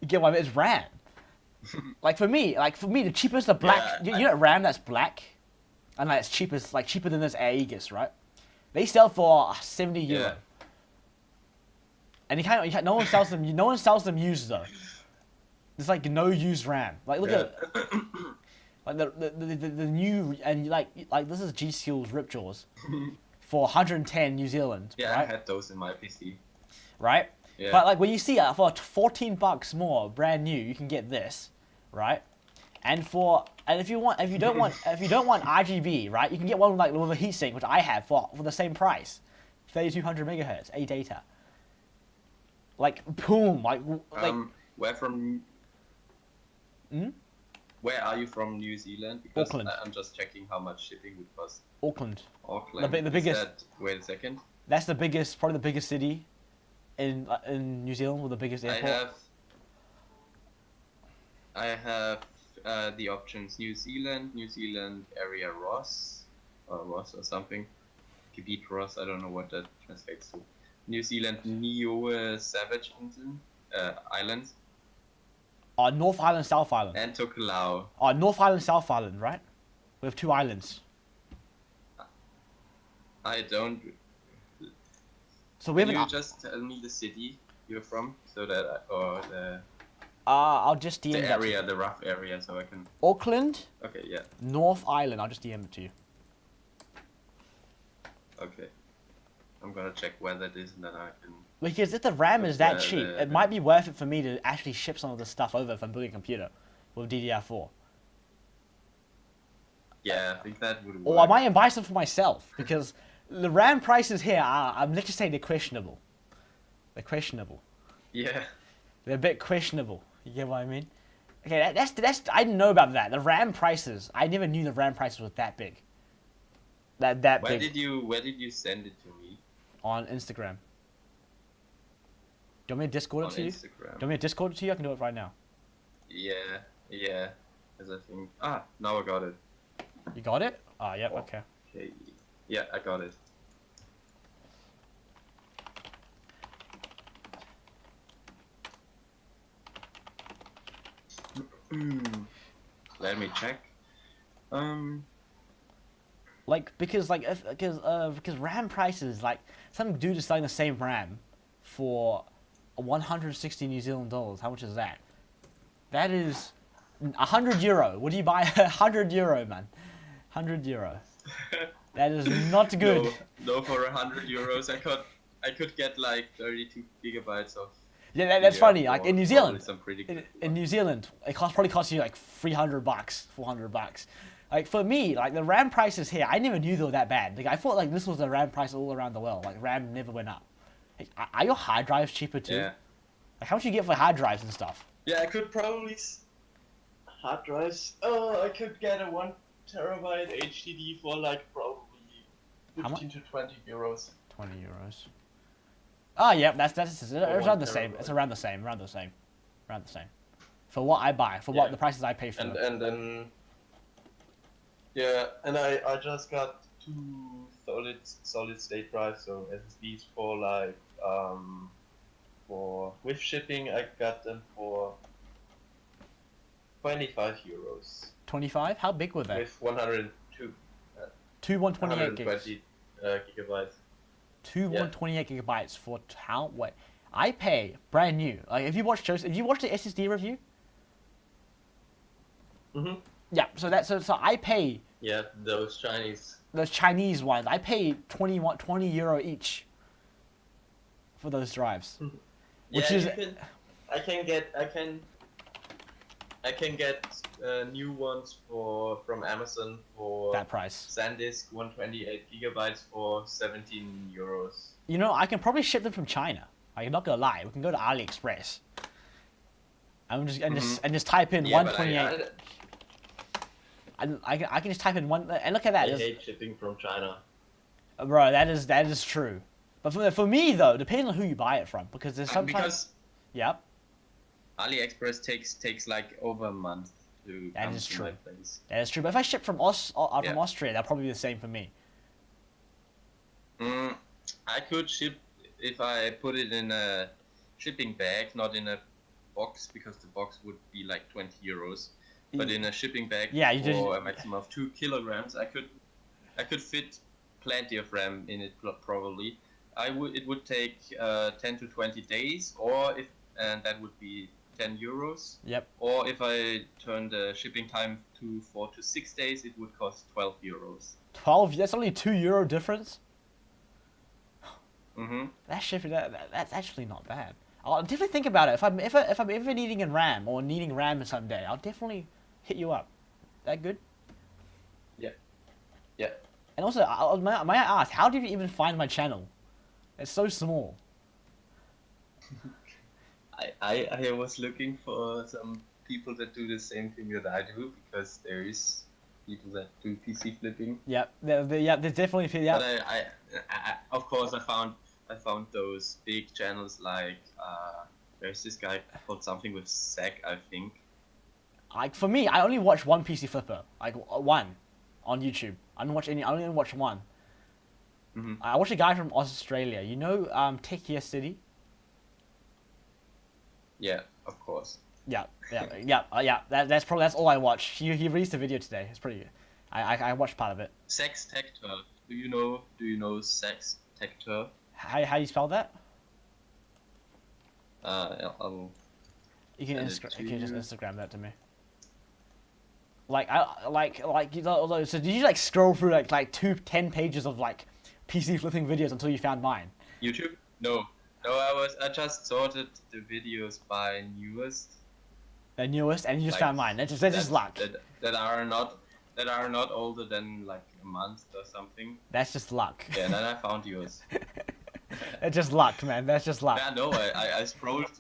You get what I mean? It's RAM. Like for me, the cheapest the black. Yeah, you know RAM that's black, and like it's cheapest, like cheaper than this Aegis, right? They sell for 70 euro. Yeah. And no one sells them. No one sells them used though. There's like no used RAM. Like look at like the new and like this is G Skills Ripjaws for 110 New Zealand. yeah, right? I had those in my PC. Right? Yeah. But like when you see for $14 more, brand new, you can get this, right? And if you don't want RGB, right? You can get one with a heatsink, which I have for the same price, 3200 megahertz, A data. Like boom, like Where from? Hmm? Where are you from, New Zealand? Because Auckland. I'm just checking how much shipping would cost. Auckland. Auckland. The Is biggest- that- wait a second. That's probably the biggest city in New Zealand with the biggest airport. I have the options New Zealand area Ross or something. Gebiet Ross, I don't know what that translates to. New Zealand Niue Savage Islands North Island, South Island. and Tokelau. North Island, South Island, right? We have two islands. I don't. So we have Can you an. just tell me the city you're from so that or the I'll just DM the that. area, the rough area, so I can. Auckland, Okay, yeah. North Island. I'll just DM it to you. Okay. I'm gonna check where that is and then I can. Because if the RAM is that cheap, the- it might be worth it for me to actually ship some of this stuff over if I'm building a computer with DDR4. Yeah, I think that would work. Or I might even buy some for myself because the RAM prices here are, let's just say they're questionable. They're questionable. Yeah. They're a bit questionable. You get what I mean? Okay, that's I didn't know about that. The RAM prices, I never knew the RAM prices were that big. That Where big did you send it to me? on Instagram. Do you want me to Discord on it to you? Do Instagram. you want me to Discord it to you? I can do it right now. Yeah. As I think. Now I got it. You got it? Ah, yep, Oh. okay. Okay. Yeah, I got it. Let me check. Like, because RAM prices, like, some dude is selling the same RAM for 160 New Zealand dollars. How much is that? That is 100 euro. What do you buy? 100 euro, man. 100 euro. That is not good. No, for 100 euros, I could get like 32 gigabytes of. Yeah, that's funny. Like in New Zealand, some pretty good in New Zealand, it probably costs you like $300, $400. Like for me, like the RAM prices here, I never knew they were that bad. Like I thought like this was the RAM price all around the world. Like RAM never went up. Like, are your hard drives cheaper too? Yeah. Like how much you get for hard drives and stuff? Yeah, I could probably hard drives. Oh, I could get a 1 terabyte HDD for like probably How much? 15 to 20 euros. 20 euros. Oh yeah, that's it's around 1 the same. terabyte. It's around the same. For what I buy, for what Yeah. the prices I pay for. And then yeah, and I just got 2 solid state drives, so SSDs for like for with shipping I got them for 25 euros 25? How big were they? with 102 Two 128 gigs. 120 gigabytes. Two Yeah. 128 gigabytes for how? Wait, I pay brand new. Like if you watch the SSD review, Mhm. yeah. So so I pay Yeah, those Chinese. those Chinese ones. I pay 20 euro each for those drives. Which Yeah, is- you can, I can get new ones from Amazon for That price. SanDisk 128 gigabytes for 17 euros. You know, I can probably ship them from China. I'm not gonna lie. We can go to AliExpress. I'm just just type in Yeah, but 128. I can just type in one and look at that. I There's- hate shipping from China. Bro, that is true. But for me though, depending on who you buy it from, because there's sometimes. Because Yep. AliExpress takes like over a month to That come is to true. my place. That is true. But if I ship from from Yeah. Austria, that'll probably be the same for me. I could ship if I put it in a shipping bag, not in a box, because the box would be like 20 euros. But in a shipping bag Yeah, you just- for a maximum of 2 kilograms, I could fit plenty of RAM in it probably. It would take 10 to 20 days, and that would be 10 euros. Yep. Or if I turn the shipping time to 4 to 6 days, it would cost 12 euros. 12. That's only €2 difference. Mm-hmm. That's actually not bad. I'll definitely think about it. If I'm ever needing a RAM or needing RAM someday, I'll definitely hit you up. That good? Yeah. And also, may I ask, how did you even find my channel? It's so small. I was looking for some people that do the same thing that I do, because there is people that do PC flipping. Yep. There's definitely. Yep. But I of course I found those big channels like there's this guy called something with Sec, I think. Like for me, I only watch one PC flipper, like one, on YouTube. I don't watch any. I only watch one. Mhm. I watch a guy from Australia. You know, Techier City. Yeah, of course. Yeah. That's all I watch. He released a video today. It's pretty good. I watched part of it. Sex Tector. Do you know Sex Tector? How do you spell that? I'll You can Send it you can just to- Instagram that to me. You know, so did you like scroll through like 10 pages of like PC flipping videos until you found mine? YouTube? No, I just sorted the videos by newest. The newest, and you just Like, found mine. That's just luck. That are not older than like a month or something. That's just luck. Yeah, and then I found yours. That's just luck, man. That's just luck. Yeah, no, I scrolled.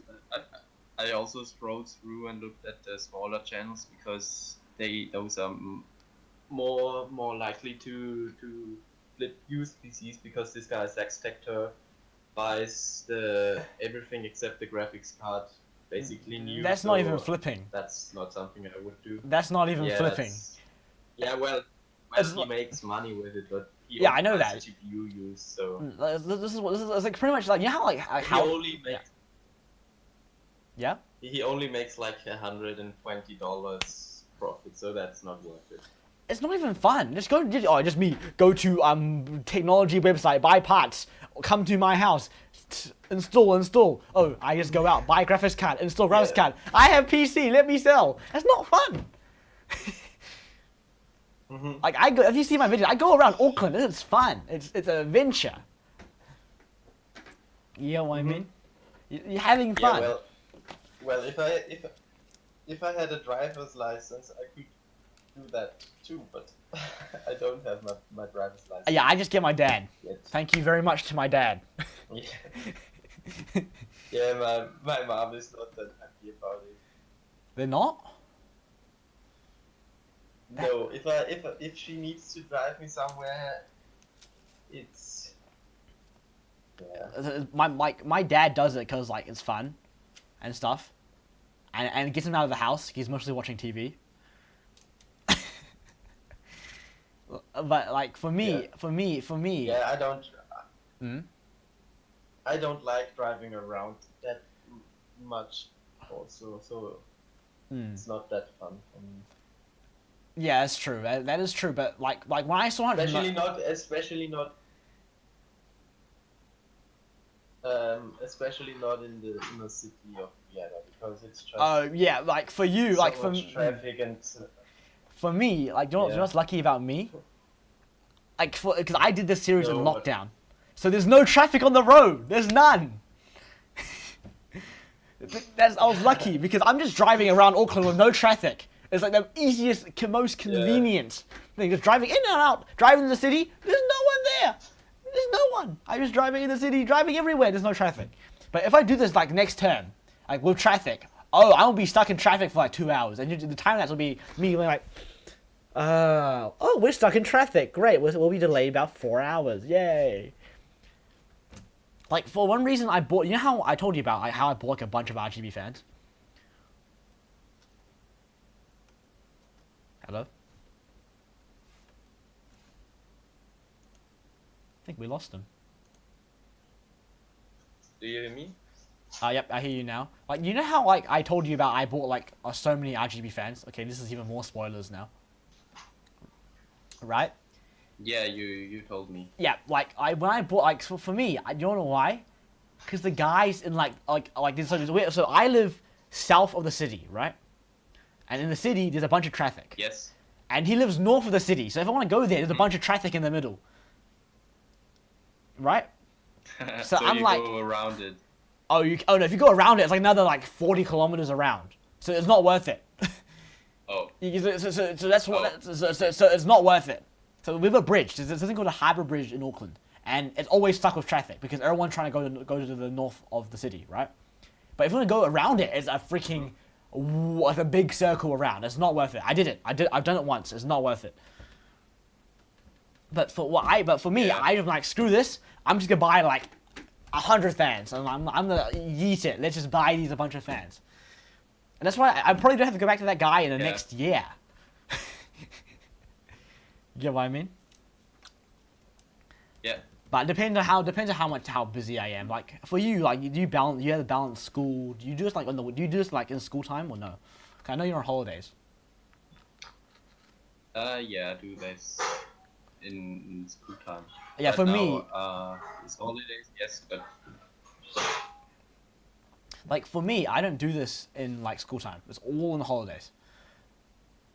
I also scrolled through and looked at the smaller channels, because those are more likely to flip used PCs, because this guy Sex Tector buys everything except the graphics card, basically new. That's not even flipping. That's not something I would do. That's not even flipping. Yeah, well, he makes money with it, but he I know that. GPU use, so This is like pretty much like, you know how like how he only makes yeah. he only makes like $120 profit, so that's not worth it. It's not even fun. Just go. Just me. Go to technology website, buy parts, come to my house, install. Oh, I just go out, buy graphics card, install graphics card. I have PC. Let me sell. That's not fun. Like I go. If you see my video, I go around Auckland. It's fun. It's an adventure. You know what I mean? You're having fun. Yeah, well, if I had a driver's license, I could do that too, but I don't have my driver's license. Yeah, I just get my dad. Yet. Thank you very much to my dad. Yeah, my mom is not that happy about it. They're not? No, if she needs to drive me somewhere, it's My dad does it because like it's fun, and stuff, and it gets him out of the house. He's mostly watching TV. But like for me. Yeah, I don't. I don't like driving around that much, also, so it's not that fun for me. Yeah, that's true. That is true. But like when I saw it, Especially not in the city of Vienna, because it's just yeah, like for you, so like for much traffic and for me, like you know what's lucky about me? Like because I did this series in lockdown, so there's no traffic on the road. There's none. I was lucky because I'm just driving around Auckland with no traffic. It's like the easiest, most convenient thing. Just driving in and out, driving in the city. There's no one there. There's no one. I'm just driving in the city, driving everywhere. There's no traffic. But if I do this like next term, like with traffic, I'll be stuck in traffic for like 2 hours, and the time lapse will be me going like, we're stuck in traffic. Great, we'll be delayed about 4 hours. Yay. Like for one reason, I bought. You know how I told you about how I bought like a bunch of RGB fans. Hello? I think we lost him. Do you hear me? Yep, I hear you now. Like, you know how like I told you about I bought like so many RGB fans? Okay, this is even more spoilers now. Right? Yeah, you told me. Yeah, like when I bought like for me, you don't know why? Because the guys in like this so I live south of the city, right? And in the city, there's a bunch of traffic. Yes. And he lives north of the city, so if I want to go there, there's a bunch of traffic in the middle. Right? So I'm you like, go around it. Oh no! If you go around it, it's like another like 40 kilometers around. So it's not worth it. Oh. So that's what. So it's not worth it. So we have a bridge. There's something called a harbour bridge in Auckland, and it's always stuck with traffic because everyone's trying to go to the north of the city, right? But if you want to go around it, it's a freaking like a big circle around. It's not worth it. I've done it once. It's not worth it. But for me, I'm like, screw this. I'm just gonna buy like 100 fans. I'm gonna yeet it. Let's just buy a bunch of fans. And that's why I probably don't have to go back to that guy in the next year. You get what I mean? Yeah. But depends on how busy I am. Like for you, like you have to balance school. Do you do this like do you do this like in school time or no? 'Cause I know you're on holidays. Yeah, I do this in school time. Yeah, but for now, me. It's holidays, yes, but Like for me, I don't do this in like school time. It's all in the holidays.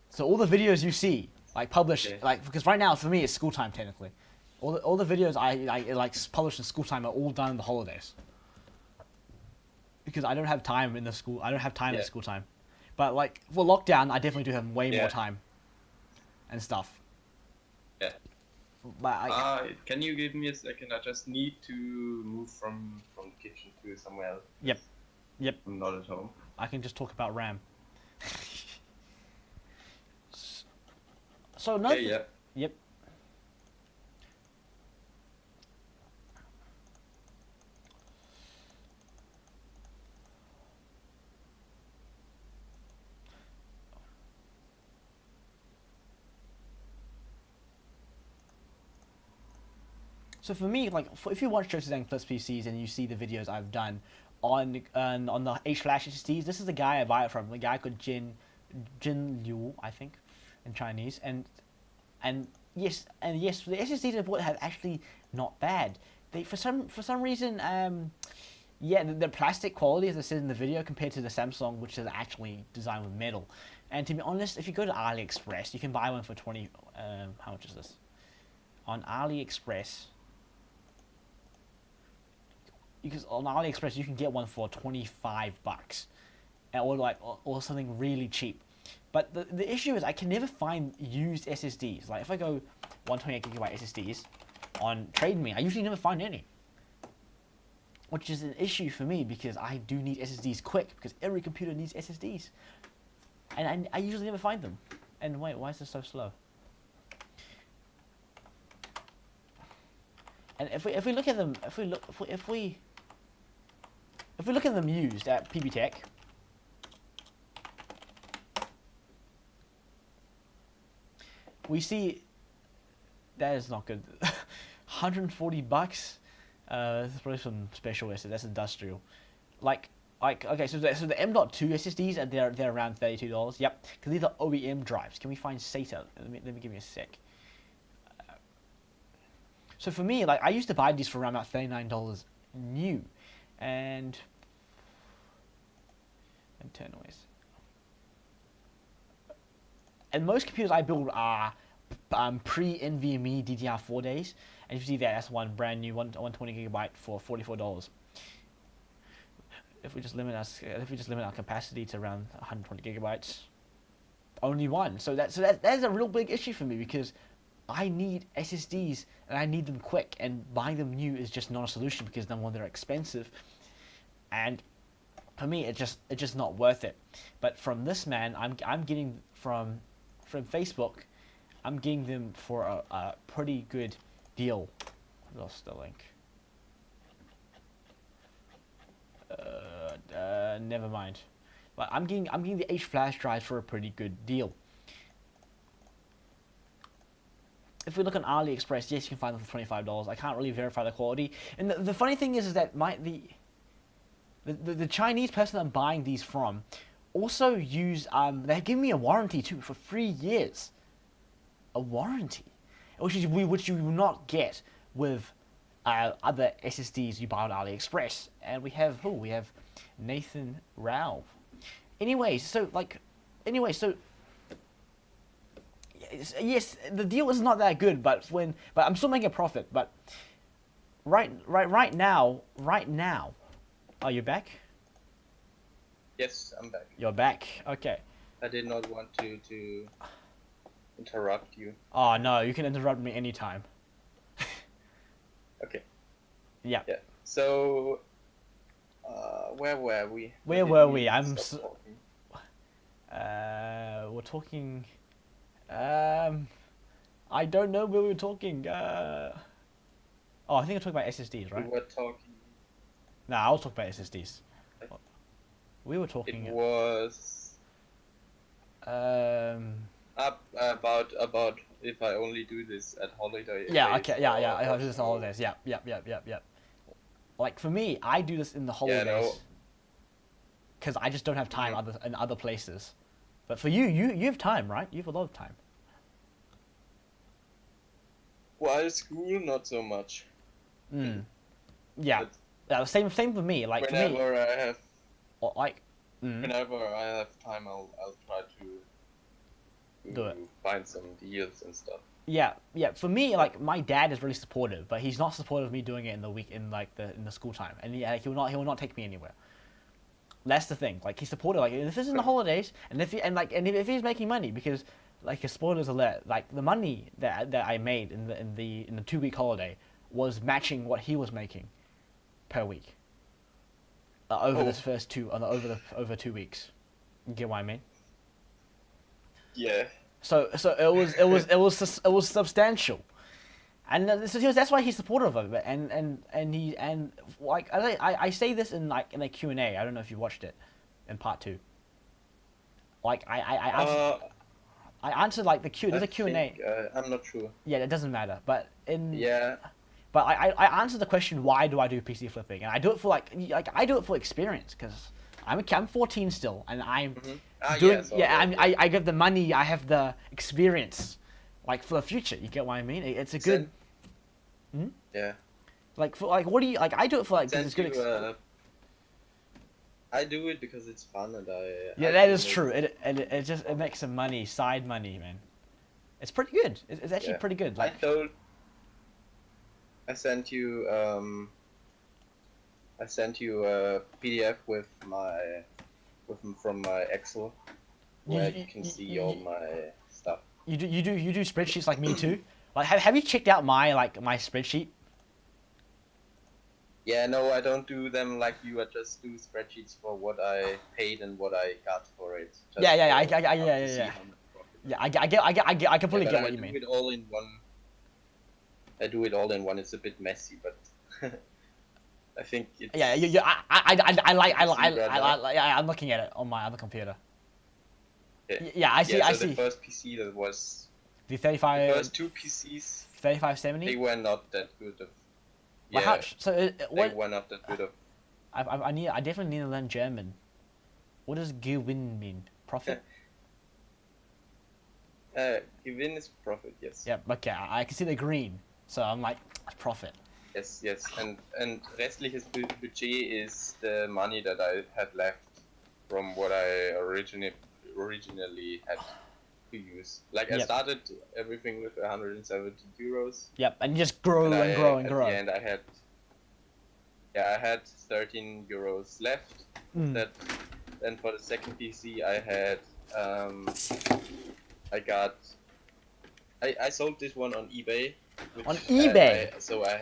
So all the videos you see, like published, like because right now for me it's school time technically. All the videos I like published in school time are all done in the holidays. Because I don't have time in the school. I don't have time at school time. But like for lockdown, I definitely do have way more time. And stuff. Yeah. But can you give me a second? I just need to move from the kitchen to somewhere else. Yep. I'm not at home. I can just talk about RAM. So no. Yeah. Yep. So for me, like, if you watch Joseph Zhang Plus PCs and you see the videos I've done on the H Flash SSDs, this is the guy I buy it from. The guy called Zhen Liu, I think, in Chinese, and yes, the SSDs I bought have actually not bad. They for some reason, yeah, the plastic quality, as I said in the video, compared to the Samsung, which is actually designed with metal. And to be honest, if you go to AliExpress, you can buy one for 20. How much is this? On AliExpress, because on AliExpress you can get one for $25, or something really cheap. But the issue is I can never find used SSDs. Like if I go 128GB SSDs on Trade Me, I usually never find any, which is an issue for me because I do need SSDs quick because every computer needs SSDs, and I usually never find them. And wait, why is this so slow? And if we look at them, if we look at them used at PB Tech, we see that is not good. $140. That's probably some special SSD. That's industrial. Like okay, so the M.2 SSDs they're around $32. Yep, because these are OEM drives. Can we find SATA? Let me give me a sec. So for me, like I used to buy these for around about $39 new, and turn noise. And most computers I build are pre-NVMe DDR4 days, and you see that's one brand new 120GB for $44. If we just limit our capacity to around 120GB, only one. So that's a real big issue for me because I need SSDs and I need them quick, and buying them new is just not a solution because number one, they're expensive, and for me it's just not worth it. But from this man, I'm getting from Facebook, I'm getting them for a pretty good deal. I lost the link. Never mind. But I'm getting the H flash drives for a pretty good deal. If we look on AliExpress, yes, you can find them for $25. I can't really verify the quality. And the funny thing is that the Chinese person I'm buying these from also use they give me a warranty too for 3 years. A warranty, which you will not get with other SSDs you buy on AliExpress. And we have Nathan Rao. Anyway, so yes, the deal is not that good, but I'm still making a profit. But right now, oh, you're back? Yes, I'm back. You're back. Okay. I did not want to interrupt you. Oh no, you can interrupt me anytime. Okay. Yeah. Yeah. So, where were we? Where were we? We're talking. I don't know where we were talking. Oh, I think I talked about SSDs, right? We were talking. No, I was talking about SSDs. We were talking. It was. About if I only do this at holiday. Yeah. Okay. Yeah. I do this on holidays. Yeah. Like for me, I do this in the holidays. Because I just don't have time in other places. But for you have time, right? You have a lot of time. While school, not so much. Yeah. Yeah. Same for me. Like whenever I have. Whenever I have time, I'll try to do it. Find some deals and stuff. Yeah. For me, like my dad is really supportive, but he's not supportive of me doing it in the week in the school time, and he will not take me anywhere. That's the thing. Like he's supportive. Like if this is in the holidays, and if he's making money, because like his spoilers alert, like the money that I made in the 2-week holiday was matching what he was making per week. Over this first over 2 weeks. You get what I mean? Yeah. So it was substantial, and that's why he's supportive of it. And like I say this in a Q&A. I don't know if you watched it in part 2. Like I answered like the Q. There's a Q&A. I'm not sure. Yeah, it doesn't matter. But But I answered the question, why do I do PC flipping? And I do it for like I do it for experience, because I'm 14 still, and I'm doing I get the money, I have the experience, like for the future. You get what I mean? It's a good. Yeah. Like for like, what do you like? I do it for like because it's good. I do it because it's fun, and Yeah, that is true. It just makes some money, side money, man. It's pretty good. It's actually pretty good. Like I sent you a PDF from my Excel where you can see all my stuff. You do spreadsheets like me too. Like have you checked out my spreadsheet? Yeah, no, I don't do them like you. I just do spreadsheets for what I paid and what I got for it. I completely get what you mean. I do it all in one. I do it all in one. It's a bit messy, but I think it's... I'm looking at it on my other computer. Yeah, I see. The first PC that was the 35. The first two PCs. 3570. They were not that good. So what? They were not that good. I definitely need to learn German. What does Gewinn mean? Profit? Gewinn is profit. Yes. Yeah. Okay. I can see the green, so I'm like profit. Yes. And restliches Budget is the money that I had left from what I originally had to use. Like I started everything with 170 euros. Yep, and you just grow and grow and grow. And I had 13 euros left. That then for the second PC I had I sold this one on eBay. On eBay. I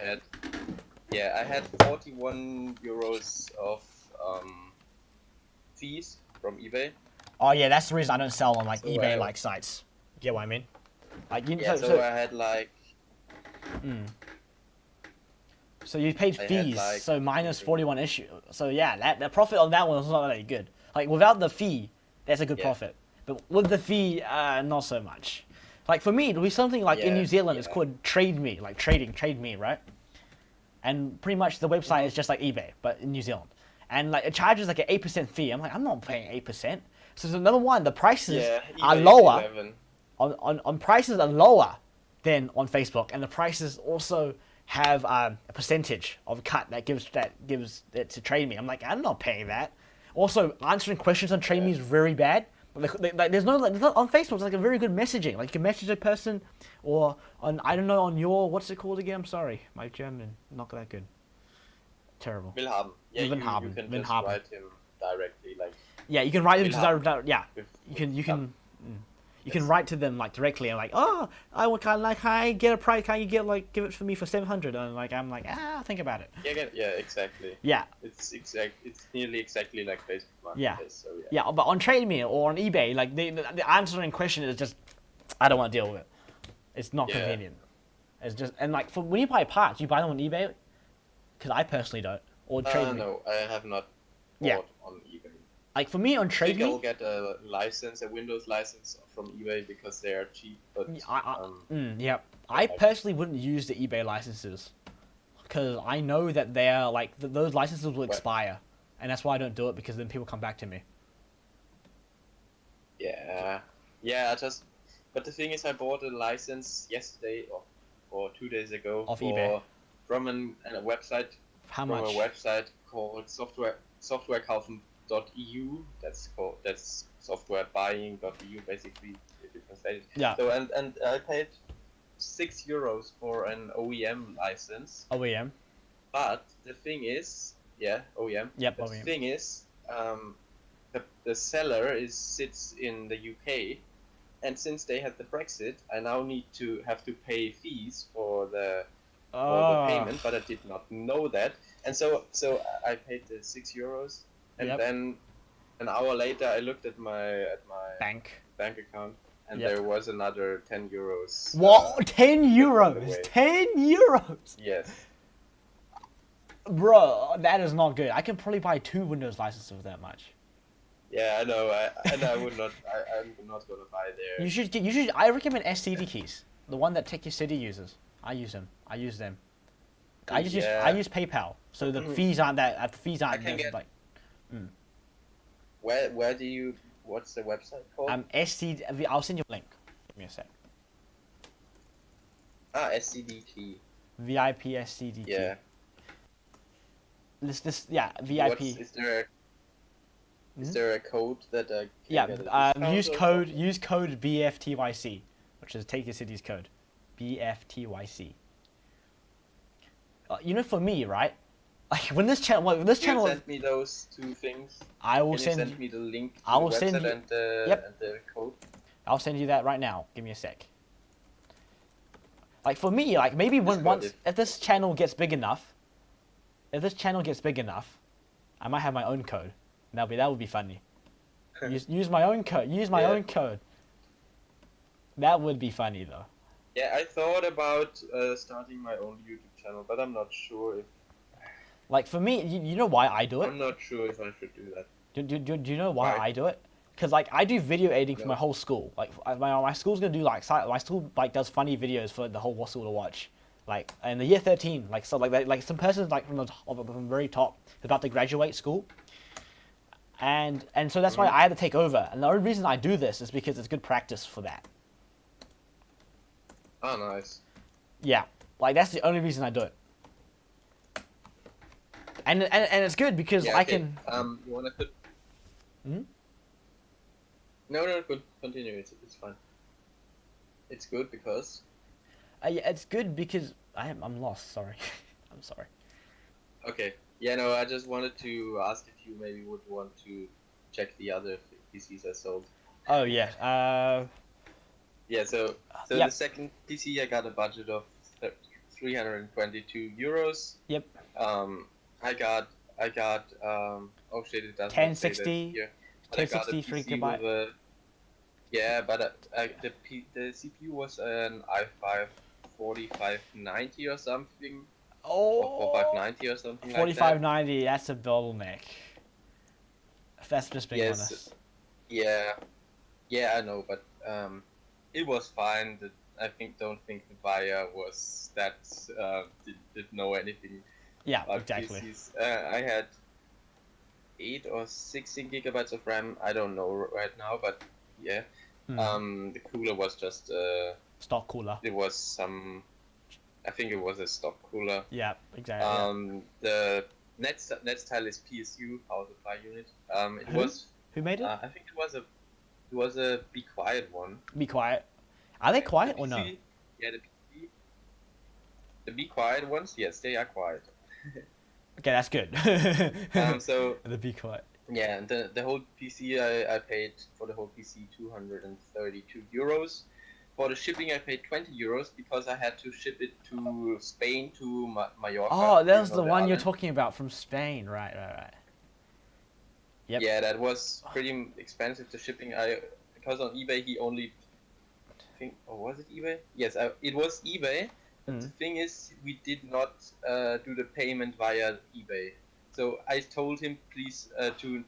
had 41 euros of fees from eBay. Oh yeah, that's the reason I don't sell on like eBay like sites. You get what I mean? Like I had like. So you paid fees, so minus 41 issue. So yeah, that profit on that one was not that good. Like without the fee, that's a good profit. But with the fee, not so much. Like for me, it'll be something like in New Zealand, it's called Trade Me, like Trade Me, right? And pretty much the website is just like eBay, but in New Zealand. And like it charges like an 8% fee. I'm like, I'm not paying 8%. So number one, the prices are lower. On prices are lower than on Facebook, and the prices also have a percentage of cut that gives it to Trade Me. I'm like, I'm not paying that. Also, answering questions on Trade Me is very bad. There's no on Facebook. It's like a very good messaging. Like you can message a person, or on on your what's it called again? I'm sorry, my German not that good. Terrible. Willhaben. Yeah, you can just write him directly, like. Yeah, you can write them to you can write to them like directly and like, oh, I would kind of like, hi, get a price, can you give it for me for 700? And like I'm like, think about it. Yeah, exactly. Yeah. It's nearly exactly like Facebook Marketplace. So yeah, but on Trade Me or on eBay, like the answering question is just, I don't want to deal with it. It's not convenient. It's just, and like when you buy parts, you buy them on eBay, because I personally don't, or Trade Me. No, I have not bought on eBay. Like for me on Trade Me, I'll get a Windows license from eBay because they are cheap. But I personally wouldn't use the eBay licenses because I know that they are like those licenses will expire, and that's why I don't do it, because then people come back to me. Yeah. But the thing is, I bought a license yesterday or 2 days ago eBay from a website. How much? From a website called softwarekaufen.eu. That's softwarebuying.eu basically, if you translate it. Yeah. So and I paid €6 for an OEM license. OEM. But the thing is, OEM. Yep. The thing is, the seller sits in the UK, and since they had the Brexit, I now have to pay fees for the payment, but I did not know that, and so I paid the €6, and then an hour later I looked at my bank account, and there was another €10. What? €10? €10? Yes. Bro, that is not good. I can probably buy 2 Windows licenses for that much. Yeah, I know. I would not. I'm not gonna buy there. You should. I recommend SCD keys. The one that Tech Your City uses. I use them. I just use PayPal, so the fees aren't that. The fees aren't can get- like. Where do you? What's the website called? SC. I'll send you a link. Give me a sec. SCDT. VIP SCDT. Yeah. This VIP. Is there a code that I can Yeah, get a discount use or code something? use code BFTYC, which is take your city's code, BFTYC. You know, for me, right? Like when this channel, Can you send me those two things? I will Can you send send me the link to I will the send website you- and the Yep. and the code? I'll send you that right now. Give me a sec. Like for me, like maybe when Discord once it. if this channel gets big enough, I might have my own code. That would be funny. Use my own code. Use my Yeah. own code. That would be funny though. Yeah, I thought about starting my own YouTube channel, but I'm not sure if Like for me, you know why I do it? I'm not sure if I should do that. Do you know why Why? I do it? Because like I do video editing for No. my whole school. Like my school's gonna do like my school like does funny videos for the whole school to watch. Like in the year 13, like so like some person like from the very top about to graduate school. And so that's why I had to take over. And the only reason I do this is because it's good practice for that. Oh, nice. Yeah, like that's the only reason I do it. And it's good because Yeah, I okay. can. You wanna put? Hmm? No, good. Continue. It's fine. It's good because. Yeah, it's good because I'm lost. Sorry, I'm sorry. Okay. Yeah, no, I just wanted to ask if you maybe would want to check the other PCs I sold. Oh yeah. Yeah, so Yep. the second PC I got a budget of 322 euros. Yep. I got oh shit, it doesn't 1060, say that here. But I got a 1060 3 PC gigabyte. with yeah, but the CPU was an i5 4590 or something, or Oh. 4590 or something like that. 4590. That's a bottleneck. That's just being Yes. honest. Yeah, I know, but it was fine. Don't think the buyer was that didn't know anything Yeah, about exactly. PCs. I had 8 or 16 gigabytes of RAM. I don't know right now, but yeah. The cooler was just Stock cooler. it was some. I think it was a stock cooler. Yeah, exactly. The Netzteil is PSU power supply unit. It Who? was. Who made it? I think it was a Be Quiet one. Be quiet. Are they quiet The or no? PC Yeah, the Be Quiet ones, yes, they are quiet. Okay, that's good. So the be quiet. yeah, and the whole PC I paid for the whole PC 232 euros. For the shipping, I paid 20 euros because I had to ship it to Spain to Mallorca. Oh, that was you know, the one you're island. talking about from Spain, right? Yep. Yeah, that was pretty expensive. The shipping, because on eBay he only, was it eBay? Yes, it was eBay. But the thing is, we did not do the payment via eBay. So I told him, please, to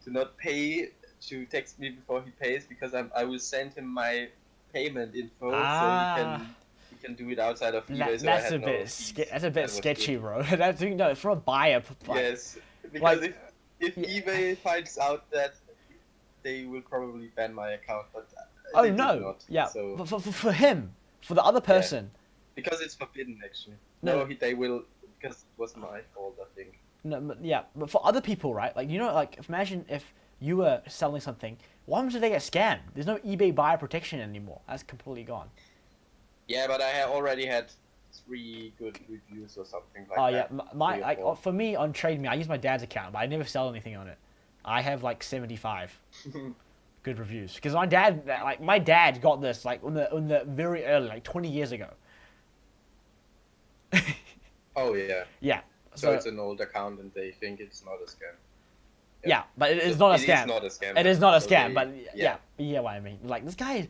not pay, to text me before he pays, because I will send him my payment info so he can do it outside of eBay. So I That's had a no bit fees. that's a That bit was sketchy, good. bro. That's no, for a buyer. Yes, because like- if eBay finds out that, they will probably ban my account. But Oh they did no! not, Yeah, so for him, for the other person. because it's forbidden actually. No. They will, because it was my fault, I think. No, but yeah, but for other people, right? Like like imagine if you were selling something. What happens if they get scammed? There's no eBay buyer protection anymore. That's completely gone. Yeah, but I already had 3 good reviews or something like Oh that. yeah, my 3 or like 4. for me on Trade Me, I use my dad's account, but I never sell anything on it. I have like 75 good reviews because my dad got this like on the very early, like 20 years ago. Oh yeah. Yeah. So it's an old account and they think it's not a scam. Yeah, but it is not a scam. It is not a scam. It is not a So scam, they- but yeah, what I mean. Like this guy's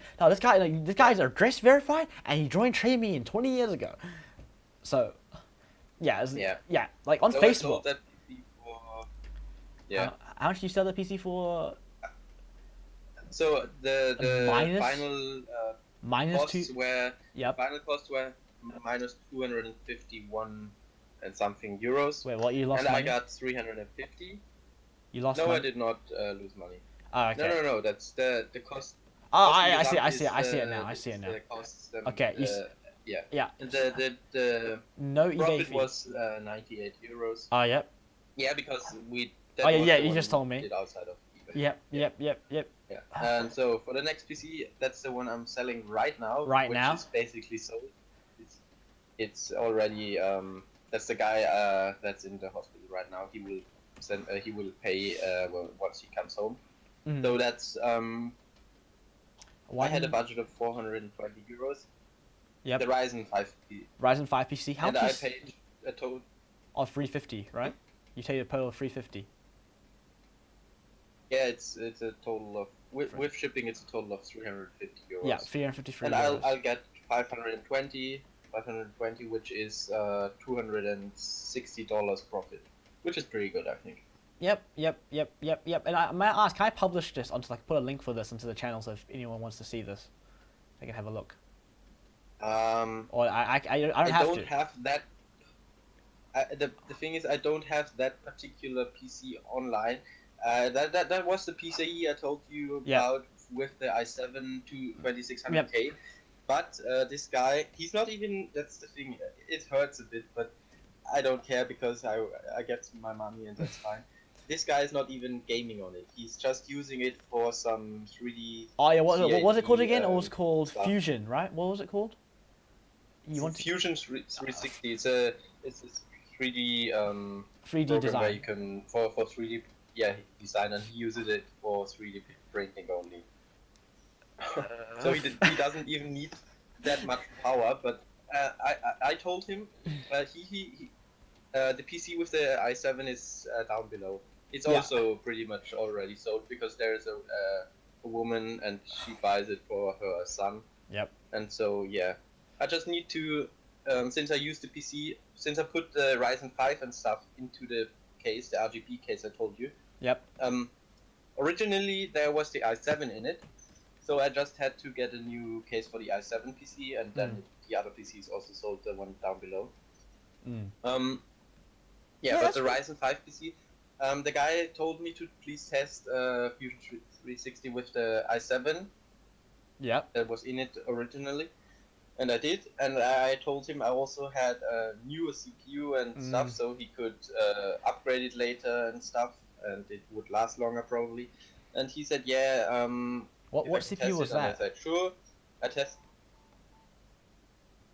address verified, and he joined Trade Me 20 years ago. So, yeah, like on So I Facebook. sold that PC for. Yeah. How much do you sell the PC for? So the Minus? final Minus costs two. were Yep. final costs were minus 251 and something euros. Wait, what? You lost And money? I got 350. You lost No, money? I did not lose money. Oh, okay. No. That's the cost. Oh, cost I see result it. I is see it now. I see it now. The costs. Okay, Yeah. Yeah. And the No eBay profit fee. was 98 euros. Oh, yep. Yeah, because we. Oh, yeah, was yeah, the you one just we told me. did outside of eBay. Yep. Yeah. Yep. Yeah. And so for the next PC, that's the one I'm selling right now. Right which now? is basically sold. It's already that's the guy that's in the hospital right now. He will send. He will pay once he comes home. Mm. So that's I had a One budget of 420 euros. Yep. The Ryzen 5 PC. Ryzen 5 PC. How And much I is... paid a total. Oh, 350, right? You take a total of 350. Yeah, it's a total of with shipping. It's a total of 350 euros. Yeah, 353 And euros. I'll get 520, which is $260 profit, which is pretty good, I think. Yep. And may I ask, can I publish this onto, like, put a link for this onto the channel so if anyone wants to see this, they can have a look. Or I don't have to. Have that. The thing is, I don't have that particular PC online. That was the PCIe I told you about with the i7 to 2600K. But this guy, he's not even. That's the thing. It hurts a bit, but I don't care because I get my money and that's fine. This guy is not even gaming on it. He's just using it for some 3D. Oh yeah, what was it called again? It was called stuff. Fusion, right? What was it called? Fusion 360. It's a 3D 3D program design. where you can for 3D design, and he uses it for 3D printing only. So he doesn't even need that much power. But I told him the PC with the i7 is down below. It's also pretty much already sold because there's a woman and she buys it for her son. Yep. And so I just need to since I use the PC, since I put the Ryzen 5 and stuff into the case, the RGB case I told you. Yep. Originally there was the i7 in it, so I just had to get a new case for the i7 PC, and then the other PCs also sold the one down below. But the Ryzen 5 PC, the guy told me to please test Fusion 360 with the i7. Yep. That was in it originally. And I did, and I told him I also had a newer CPU and stuff, so he could upgrade it later and stuff, and it would last longer probably. And he said, What CPU was that? And I said, sure. I test.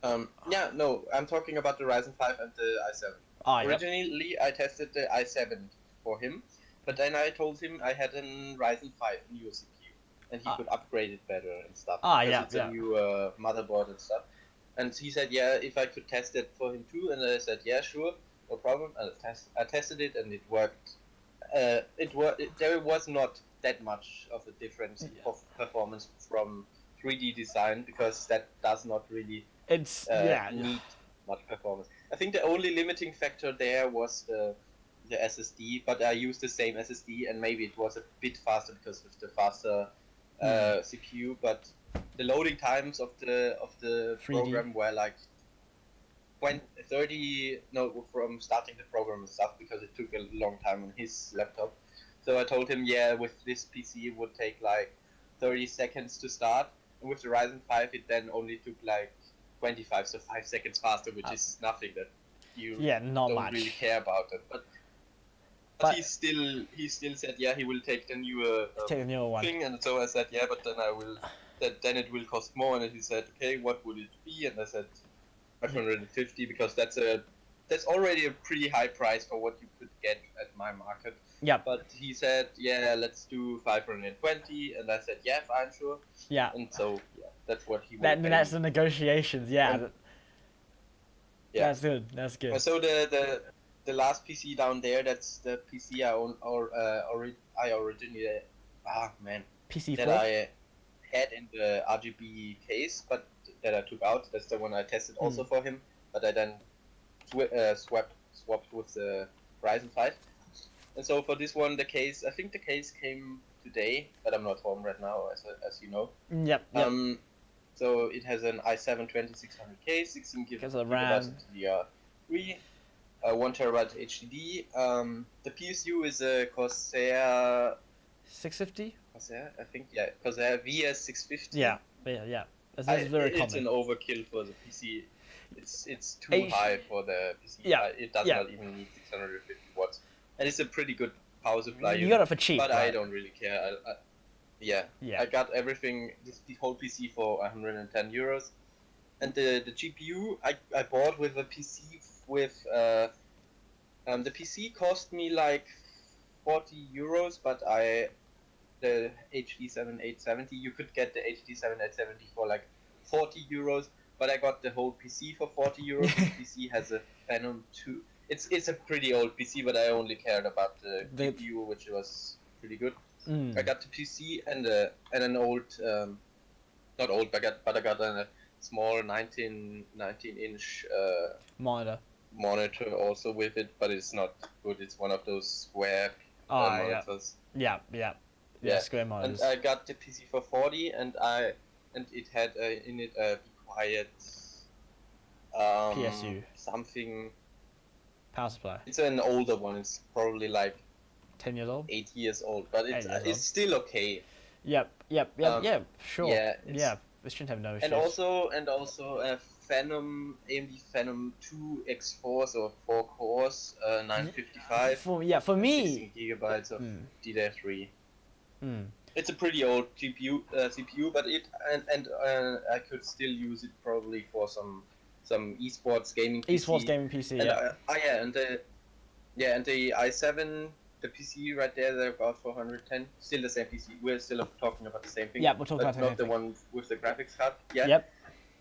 I'm talking about the Ryzen 5 and the i7. Originally, I tested the i7 for him, but then I told him I had a Ryzen 5 newer CPU. And he could upgrade it better and stuff. It's a new motherboard and stuff. And he said, if I could test it for him too. And I said, sure, no problem. And I tested it and it worked. There was not that much of a difference of performance from 3D design because that does not really need much performance. I think the only limiting factor there was the SSD, but I used the same SSD and maybe it was a bit faster because of the faster CPU, but the loading times of the 3D program were like 30 from starting the program and stuff because it took a long time on his laptop. So I told him with this PC it would take like 30 seconds to start, and with the Ryzen 5 it then only took like 25, so 5 seconds faster, which is nothing that you don't really care about it. But he still said he will take the newer one thing, and so I said but then then it will cost more, and he said okay, what would it be? And I said 550 because that's already a pretty high price for what you could get at my market. Yeah. But he said let's do 520, and I said fine, sure. Yeah. And so that's what he. That's the negotiations. That's good. That's good. So the last PC down there, that's the PC I own, I originally, PC4? That I had in the RGB case, but that I took out. That's the one I tested also for him, but I then swapped with the Ryzen 5. And so for this one, I think the case came today, but I'm not home right now, as you know. Yep. So it has an i7 2600K, 16 Because of gigabytes RAM. of DDR3, 1 terabyte HDD. The PSU is a Corsair, 650. I think, yeah, Corsair VS650. Yeah. That's very It's common. an overkill for the PC. It's too H- high for the PC. Yeah, It does yeah. not even need 650 watts, and it's a pretty good power supply. You got it for cheap, but right? I don't really care. Yeah, Yeah. I got everything, the whole PC for 110 euros, and the GPU I bought with a PC with the PC cost me like 40 euros, but the HD7 870, you could get the HD7 870 for like 40 euros, but I got the whole PC for 40 euros. The PC has a Phantom 2. It's a pretty old PC, but I only cared about the GPU, which was pretty good. I got the PC and an old, not old, but I got a small 19 inch monitor also with it, but it's not good. It's one of those square monitors. Yeah. Square monitors. And I got the PC for 40, and it had in it a quiet PSU. something. Power supply. It's an older one. It's probably like 10 years old. 8 years old, but it's still okay. Yep. Sure. Yeah. This shouldn't have no issues. And also a Phantom AMD Phantom 2 X4, so 4 cores, 955. For me. 16 gigabytes of DDR3. Mm. It's a pretty old CPU, but I could still use it probably for some esports gaming PC. Esports gaming PC. And and the i7, the PC right there, they're about 410. Still the same PC. We're still talking about the same thing. Yeah, we're talking about the same not the thing. one with the graphics card. Yeah. Yep.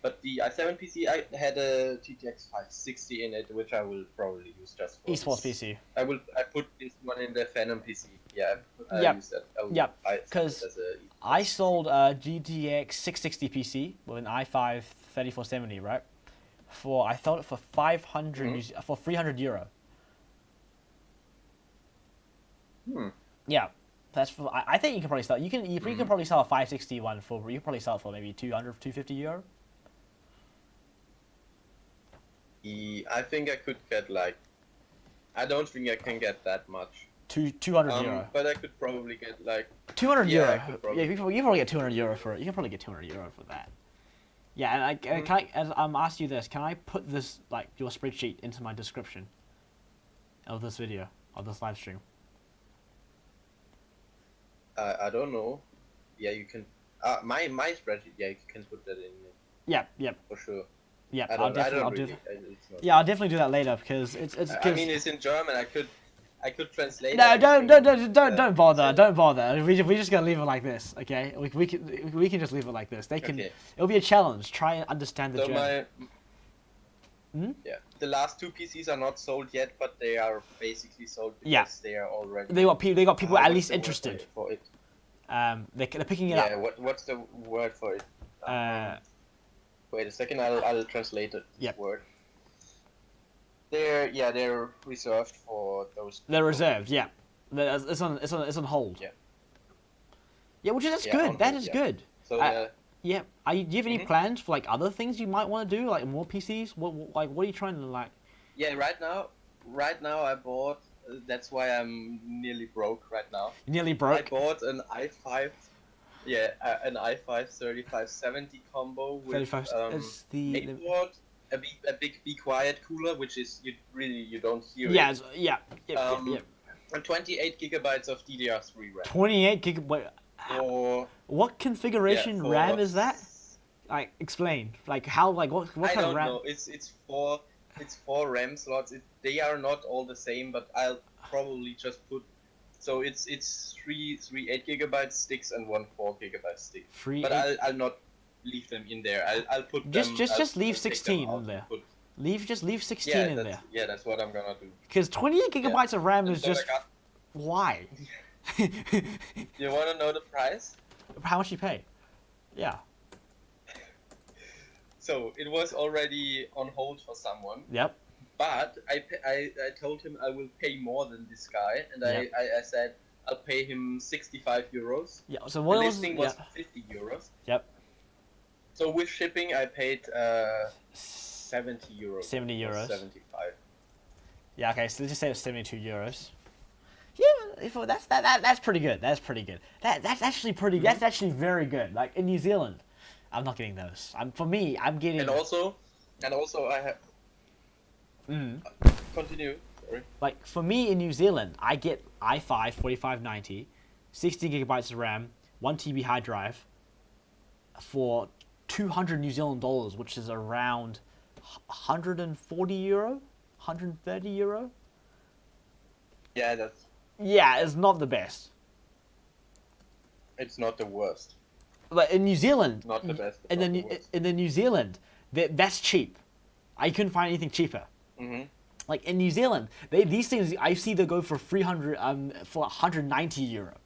But the i7 PC, I had a GTX 560 in it, which I will probably use just for Esports this. PC. I put this one in the Phantom PC. Yeah. I use that. Because I sold a GTX 660 PC with an i5 3470, right? I sold it for 500 for 300 euro. Yeah, that's for. I think you can probably sell. You can probably sell a 560 one for. You can probably sell it for maybe 200, 250 euro. I think I could get like. I don't think I can get that much. 200 euro. But I could probably get like 200 yeah, euro. Yeah, you can probably get 200 euro for it. You can probably get 200 euro for that. Yeah, and can I ask you this? Can I put this like your spreadsheet into my description of this video, of this live stream? I don't know. Yeah, you can. My spreadsheet. Yeah, you can put that in. Yeah. For sure. Yeah, I'll do that. Yeah, I'll definitely do that later because it's. I mean, it's in German. I could translate. No, don't bother. Don't bother. We're just gonna leave it like this, okay? We can just leave it like this. They can. Okay. It'll be a challenge. Try and understand the German. Yeah, the last two PCs are not sold yet, but they are basically sold because they are already. They got people at least interested. For it. They're picking it up. Yeah, what's the word for it? Wait a second, I'll translate it. Yep. Word. They're reserved for those. They're reserved. Yeah, it's on hold. Yeah. Yeah, which is good. That is good. So yeah. Do you have any plans for like other things you might want to do, like more PCs? What are you trying to like? Yeah, right now I bought. That's why I'm nearly broke right now. Nearly broke. I bought an i5. Yeah, an i5 3570 combo with 35 is the 8 watt, a big Be Quiet cooler, which is you don't hear it. Yeah. And 28 gigabytes of DDR3 RAM. 28 gigabyte. What configuration RAM is that? Like, explain. Like how? Like what kind of RAM? I don't know. It's four RAM slots. They are not all the same, but I'll probably just put. So it's three 8 gigabyte sticks and one 4 gigabyte stick. But I'll not leave them in there. I'll put them. Just leave 16 in there. Leave 16 in there. Yeah, that's what I'm gonna do. Because 28 gigabytes of RAM is just why. You wanna know the price? How much you pay? Yeah. So it was already on hold for someone. Yep. But I told him I will pay more than this guy, and I said I'll pay him 65 euros. Yeah. So what the was listing was 50 euros. Yep. So with shipping, I paid 70 euros. 70 or euros. 75. Yeah, okay, so let's just say it's 72 euros. Yeah, that's pretty good. That's pretty good. That's actually pretty. That's actually very good. Like in New Zealand, I'm not getting those. For me, I'm getting. And also I have. Mm. Continue. Sorry. Like for me in New Zealand, I get i5 4590, 60 gigabytes of RAM, 1 TB hard drive, for 200 New Zealand dollars, which is around 140 euro, 130 euro. Yeah, that's. Yeah, it's not the best. It's not the worst. But in New Zealand, Not the best. in the New Zealand, that's cheap. I couldn't find anything cheaper. Mhm. Like in New Zealand, these things I see they go for 300 for 190 euro.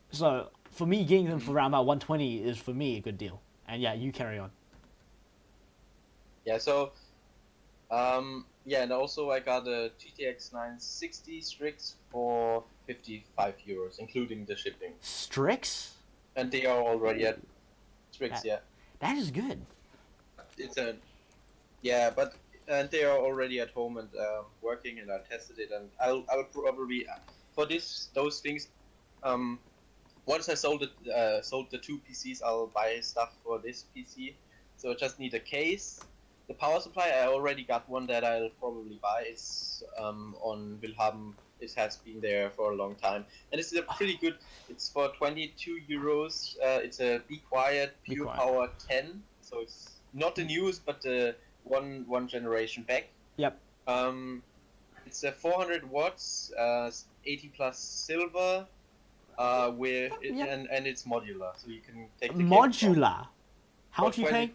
So for me, getting them for around about 120 is for me a good deal. And yeah, you carry on. Yeah. So. Yeah, and also I got a GTX 960 Strix for 55 euros, including the shipping. Strix? And they are already at Strix, yeah. That is good. It's a. Yeah, but and they are already at home and working, and I tested it, and I'll probably for those things. Once I sold the two PCs, I'll buy stuff for this PC. So I just need a case. The power supply, I already got one that I'll probably buy. It's on Willhaben. It has been there for a long time, and it's a pretty good. It's for 22 euros. It's a Be Quiet Pure Power 10, so it's not the newest, but the one generation back. Yep. It's a 400 watts, 80 plus silver, with Yep. and it's modular, so you can take the Modular. How much you pay?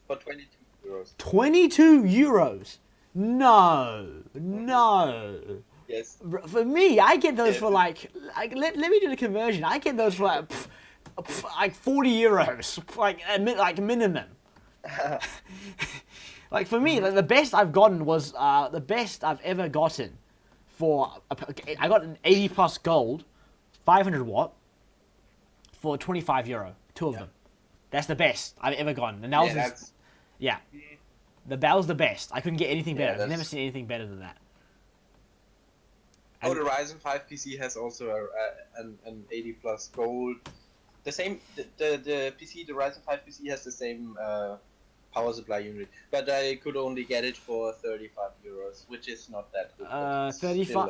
For 22 euros. 22 euros. No. Yes. For me, I get those Yeah. for like let me do the conversion. I get those for like 40 euros, like minimum. Like for me, like the best I've gotten was the best I've ever gotten for I got an 80 plus gold, 500 watt for 25 euro. Two of them. That's the best I've ever gotten, and that was that was the best. I couldn't get anything better. I've never seen anything better than that. Oh, the Ryzen 5 PC has also an 80 plus gold. The same, the PC, the Ryzen 5 PC has the same power supply unit, but I could only get it for 35 euros, which is not that good.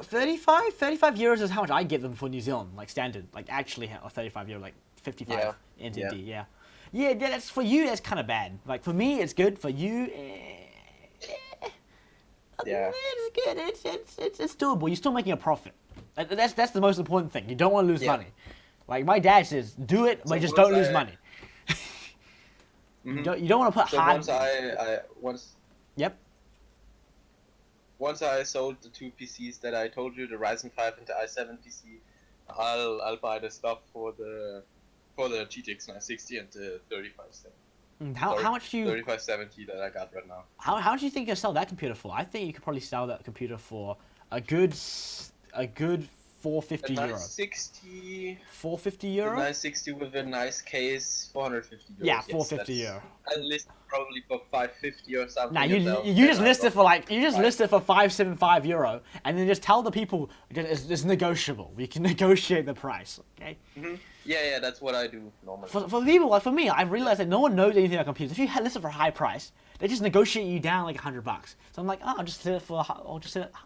35 euros is how much I get them for New Zealand, like standard, like actually 35 euro, like 55 NZD, yeah, that's for you. That's kind of bad. Like for me, it's good. For you, it's good. It's doable. You're still making a profit. That's the most important thing. You don't want to lose money. Like my dad says, do it, but just don't lose money. You don't want to put hard. Once I sold the two PCs that I told you, the Ryzen 5 and the i7 PC, I'll buy the stuff for the GTX 960 and the 3570. How much do you 3570 that I got right now? How much do you think you'll sell that computer for? I think you could probably sell that computer for a good 450 a euro. 960. 450 euro. 960 with a nice case, 450 euros. Yeah, 450 euro. I list probably for 550 or something. Nah, you just list it for list it for 575 euro, and then just tell the people it's negotiable. We can negotiate the price. Okay. Yeah, that's what I do normally. For people like for me, I've realized that no one knows anything about computers. If you list it for a high price, they just negotiate you down like $100. So I'm like, oh, I'll just set it a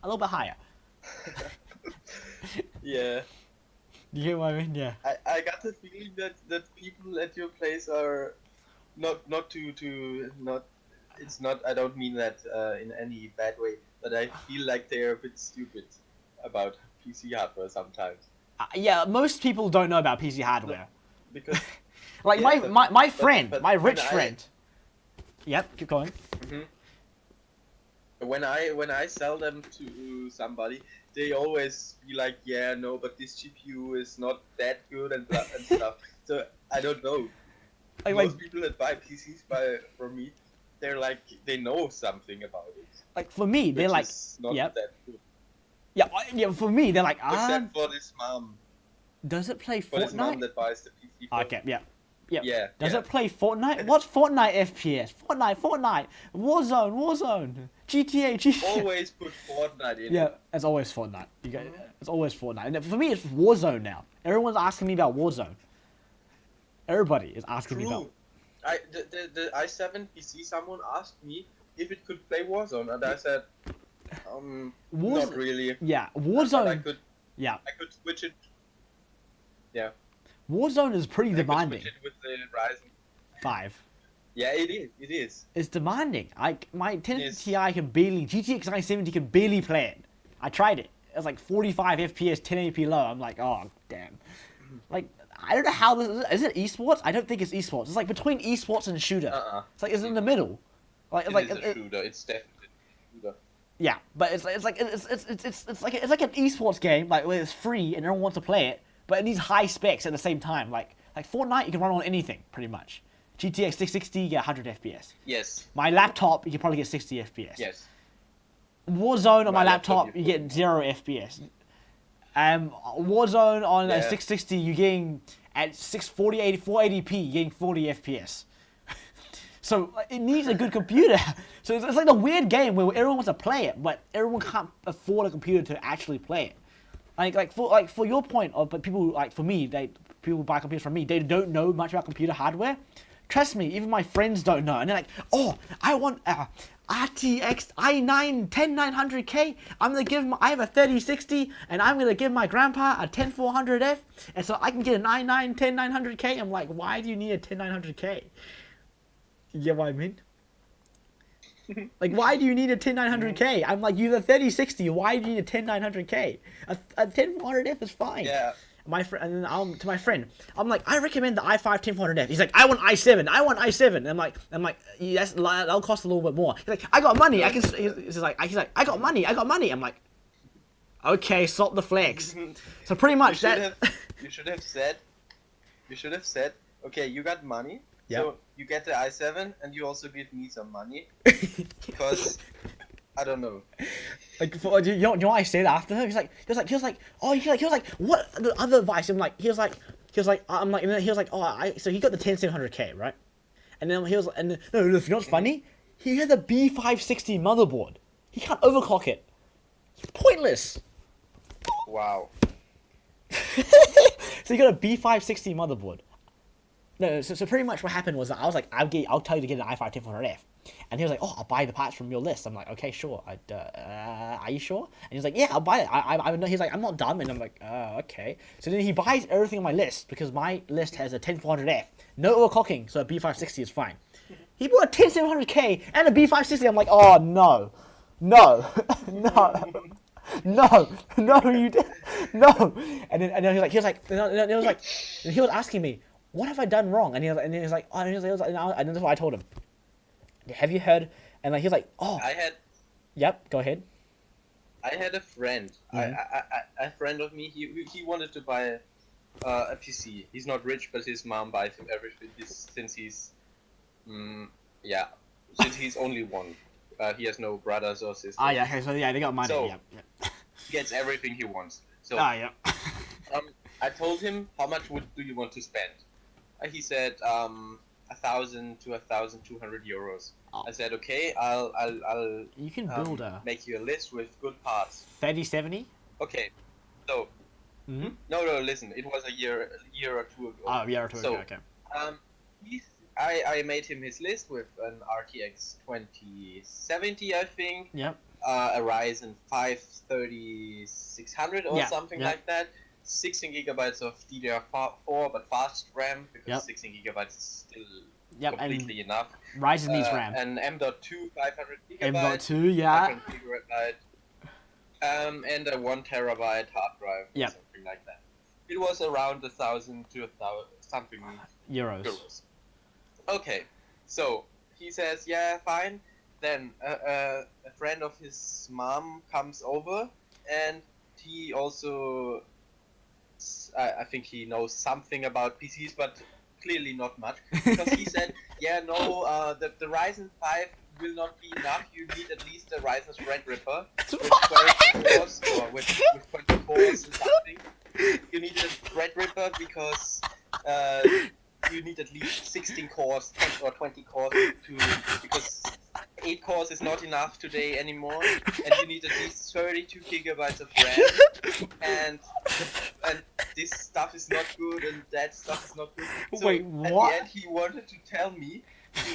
little bit higher. Yeah. You get what I mean? Yeah. I got the feeling that people at your place are not it's not, I don't mean that in any bad way, but I feel like they're a bit stupid about PC hardware sometimes. Yeah, most people don't know about PC hardware. Because like my friend, my rich friend. Yep, keep going. When I sell them to somebody, they always be like, yeah, no, but this GPU is not that good and stuff. So I don't know. Most people that buy PCs from me, they're like, they know something about it. Like for me, they're like, not that good. Yeah, for me, they're like, except for this mom. Does it play For Fortnite? this mom that buys the PC. Okay, yeah. Yeah. Yeah. Does yeah. it play Fortnite? What's Fortnite FPS? Fortnite. Warzone. GTA. Always put Fortnite in. Yeah, it's always Fortnite. It's always Fortnite. And for me, it's Warzone now. Everyone's asking me about Warzone. Everybody is asking me about. True. The i7 PC. Someone asked me if it could play Warzone, and I said, not really. Yeah, But Warzone. I could switch it. Yeah. Warzone is pretty demanding. I could switch it with the Ryzen. 5. Yeah, it is. It is. It's demanding. My 10 Yes. Ti can barely. GTX 970 can barely play it. I tried it. It was like 45 FPS, 1080p low. I'm like, oh damn. Like I don't know how this is. Is it esports? I don't think it's esports. It's like between esports and shooter. It's like it's in the middle. Like It like is a shooter. It's definitely a shooter. yeah, but it's like it's like an esports game like where it's free and everyone wants to play it, but it needs high specs at the same time. Like Fortnite, you can run on anything pretty much. GTX 660, you get 100 FPS. Yes. My laptop, you can probably get 60 FPS. Yes. Warzone on my My laptop, laptop, you get 0 FPS. Warzone on a Yeah. 660, you're getting at 480p, you're getting 40 FPS. So it needs a good computer. So it's like a weird game where everyone wants to play it, but everyone can't afford a computer to actually play it. For your point of, but people like for me, people who buy computers from me, they don't know much about computer hardware. Trust me, even my friends don't know, and they're like, "Oh, I want RTX i9 10900K. I have a 3060, and I'm gonna give my grandpa a 10400F, and so I can get an i9 10900K." I'm like, "Why do you need a 10900K?" You get what I mean? Like, why do you need a 10900K? I'm like, you have a 3060. Why do you need a 10900K? A 10400F is fine. Yeah. My friend, and then to my friend, I'm like, I recommend the i5 10400F. He's like, I want i7. And I'm like, yes, that'll cost a little bit more. He's like, I got money. He's like, I got money. I'm like, okay, salt the flex. So pretty much You should have said, okay, you got money. Yeah. So you get the i7 and you also give me some money. Because I don't know. Like, you know what I said after her? He was like, what the other advice? I'm like, he was like, and then he was like, so he got the 10700K, right? And then no, if you know what's funny? He had the B560 motherboard. He can't overclock it. It's pointless. Wow. So he got a B560 motherboard. No, so pretty much what happened was that I was like, I'll tell you to get an i5 10400F. And he was like, oh, I'll buy the parts from your list. I'm like, okay, sure. Are you sure? And he's like, yeah, I'll buy it. He's like, I'm not dumb. And I'm like, okay. So then he buys everything on my list because my list has a 10400F. No overclocking, so a B560 is fine. He bought a 10700K and a B560. I'm like, oh, no. No, you did. No. And then he was asking me, what have I done wrong? And he was like, and then that's what I told him. Have you heard? And like he was like, oh. Yep. Go ahead. I had a friend. A friend of me. He wanted to buy a PC. He's not rich, but his mom buys him everything. Since he's only one. He has no brothers or sisters. Yeah. Okay. So yeah, they got money. So, yeah. He gets everything he wants. So. Yeah. I told him, how much do you want to spend? He said 1,000 to 1,200 euros. Oh. I said, okay, I'll You can build make you a list with good parts. 3070. Okay, so no, listen, it was a year or two ago. Oh, a year or two ago. Okay. I made him his list with an RTX 2070, I think. Yep. A Ryzen 5 3600 or something like that. 16 gigabytes of DDR4 but fast RAM because 16 gigabytes is still completely enough. Ryzen needs RAM. An M.2 500 gigabyte. M.2, yeah. 500 gigabyte. And a 1 terabyte hard drive. Or something like that. It was around 1,000 to 1,000 something euros. Okay, so he says, yeah, fine. Then a friend of his mom comes over and he also. I think he knows something about PCs, but clearly not much. Because he said, yeah, no, the Ryzen 5 will not be enough. You need at least a Ryzen Threadripper with 12 cores or with 20 cores or something. You need a Threadripper because you need need at least 16 cores or 20 cores because 8 cores is not enough today anymore, and you need at least 32 gigabytes of RAM, and this stuff is not good, and that stuff is not good. So Wait, what? At the end, he wanted to tell me.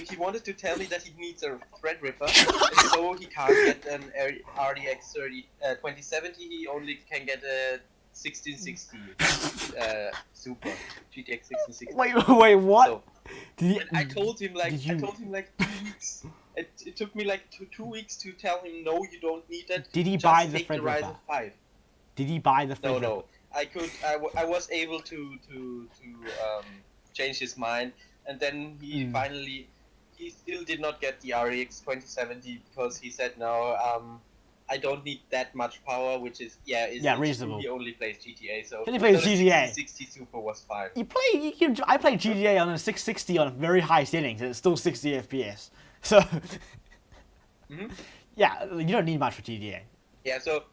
He wanted to tell me that he needs a Threadripper, and so he can't get an RDX 2070. He only can get a 1660 Super GTX 1660. Wait, what? So, and I told him like 2 weeks. It took me like two weeks to tell him no, you don't need it. Did he Just buy the take the Threadripper? Ryzen 5. Did he buy the Threadripper? No. I was able to change his mind, and then he finally, he still did not get the RX 2070 because he said no, I don't need that much power, which is reasonable. He only plays GTA, so he only plays GTA. 60 Super was fine. I played GTA on a 660 on very high settings, and it's still 60 FPS. So, yeah, you don't need much for GTA. Yeah, so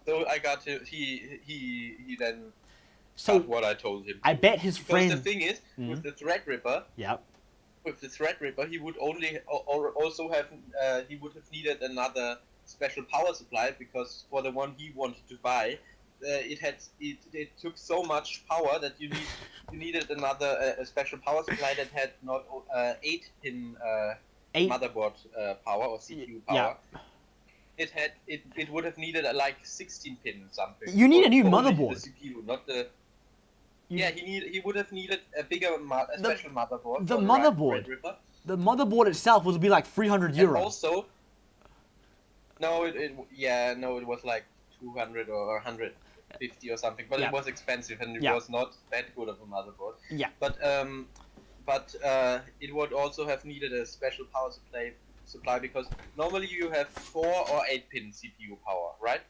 I got to he then so got what I told him. I bet his friend. Because the thing is, with the Threadripper, yep. With the Threadripper, he would only also have he would have needed another special power supply, because for the one he wanted to buy, it took so much power that you needed another a special power supply that had not 8-pin motherboard power or CPU power. Yeah. It would have needed like 16-pin something. You need a new motherboard. The CPU, not the. He would have needed a bigger special motherboard. The motherboard. The motherboard itself would be like 300 euros. And also, it was like 200 or 150 or something, but it was expensive and it was not that good of a motherboard. Yeah. But it would also have needed a special power supply because normally you have 4 or 8-pin CPU power, right?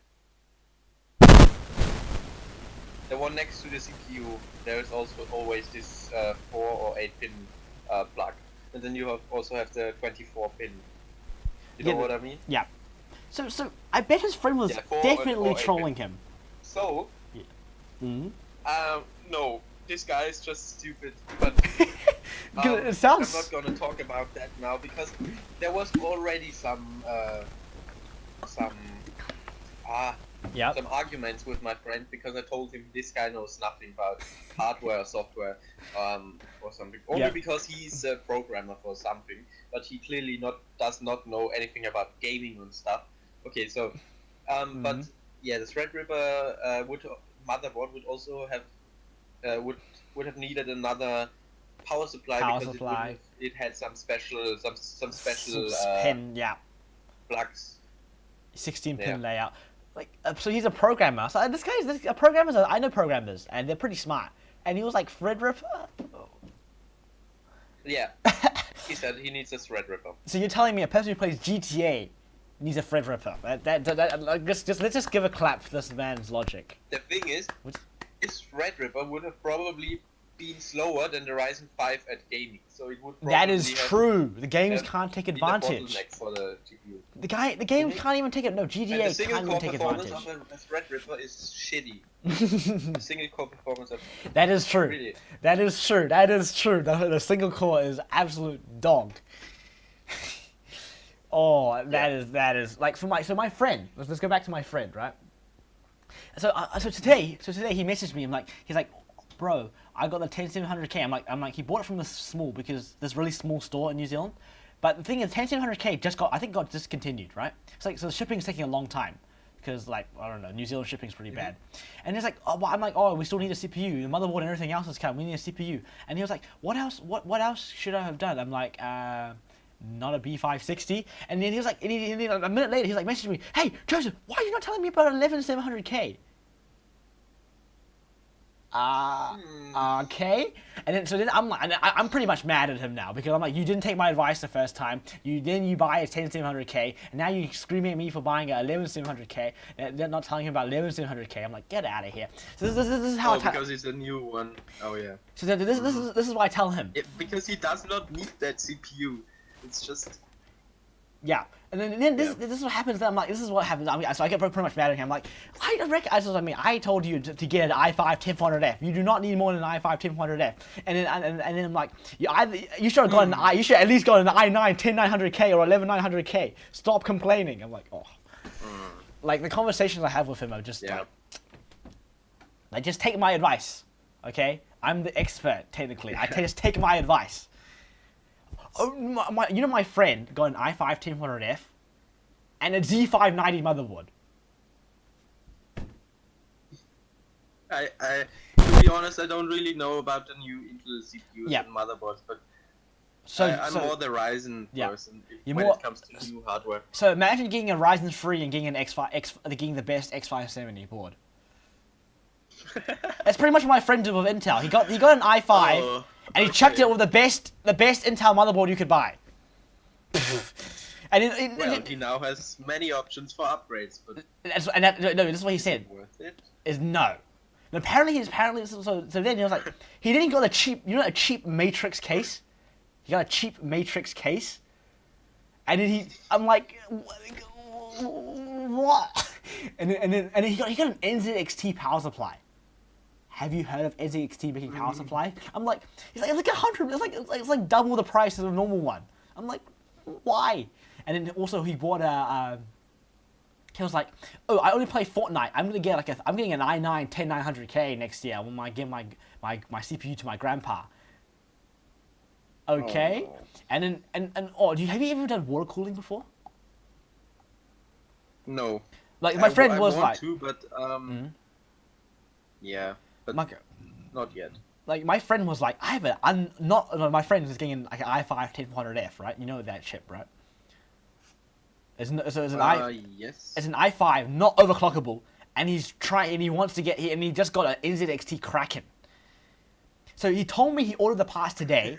The one next to the CPU, there is also always this 4 or 8-pin plug, and then you also have the 24-pin. You know what I mean? Yeah. So I bet his friend was definitely trolling him. So, no, this guy is just stupid. But it sounds. I'm not gonna talk about that now because there was already some arguments with my friend because I told him this guy knows nothing about hardware or software or something. Only because he's a programmer for something, but he clearly does not know anything about gaming and stuff. Okay, so but yeah, the Threadripper motherboard would also have would have needed another power supply because it had some special pin plugs. 16-pin layout. Like, so he's a programmer. So programmers. I know programmers, and they're pretty smart. And he was like, Threadripper? Yeah. He said he needs a Threadripper. So you're telling me a person who plays GTA needs a Threadripper? Let's just give a clap for this man's logic. The thing is, this Threadripper would have probably been slower than the Ryzen 5 at gaming. So it would probably that is true. The games can't take advantage. For the GPU. The game can't even take it. No, GTA can't even take advantage. The single core performance of a Threadripper is shitty. The single core performance of that is true. Really. That is true. The single core is absolute dog. That is like my friend. Let's go back to my friend, right? So today he messaged me. He's like, bro, I got the 10700K. I'm like, he bought it from the small because there's really small store in New Zealand. But the thing is, 10700K got discontinued, right? So the shipping's taking a long time because I don't know, New Zealand shipping's pretty bad. And he's like, we still need a CPU. The motherboard and everything else is coming. We need a CPU. And he was like, what else? What else should I have done? I'm like, not a B560. And then he was like, a minute later, he's like, messaging me, hey Joseph, why are you not telling me about 11700K? Okay. And then I'm pretty much mad at him now because I'm like, you didn't take my advice the first time. You buy a 10700K, and now you screaming at me for buying a 11700K. They're not telling him about 11700K. I'm like, get out of here. So this is how. Because it's a new one. Oh yeah. So this is what I tell him. Because he does not need that CPU. It's just. Yeah, and then this is what happens. I'm like, this is what happens. I mean, so I get pretty much mad at him. I'm like, I told you to get an i5 10400F. You do not need more than an i5 10400F. And then I'm like, you should have got you should at least got an i9 10900K or 11900K. Stop complaining. I'm like, oh, like the conversations I have with him are just like just take my advice, okay? I'm the expert technically. Just take my advice. Oh, my friend got an i5 10400F and a Z590 motherboard. To be honest, I don't really know about the new Intel CPUs and motherboards, but I'm more the Ryzen person when it comes to new hardware. So imagine getting a Ryzen 3 and getting an getting the best X570 board. That's pretty much what my friend did with Intel. He got an i5 and he chucked it with the best Intel motherboard you could buy. And he now has many options for upgrades, but this is what he said. Worth it? Is no. And apparently so then he was like, he didn't got a cheap, a cheap matrix case. He got a cheap matrix case, and then I'm like, what? And then he got an NZXT power supply. Have you heard of NZXT making power supply? I'm like, it's like 100. It's like double the price of a normal one. I'm like, why? And then also he bought he was like, oh, I only play Fortnite. I'm getting an i9 10900K next year when I give my CPU to my grandpa. Okay. Oh. And then have you ever done water cooling before? No. Like my friend I was want like, to, but yeah, but not yet. Like my friend was like, my friend was getting like an i5 10400F, right? You know that chip, right? It's an yes. It's an i5, not overclockable, and he just got an NZXT Kraken. So he told me he ordered the parts today,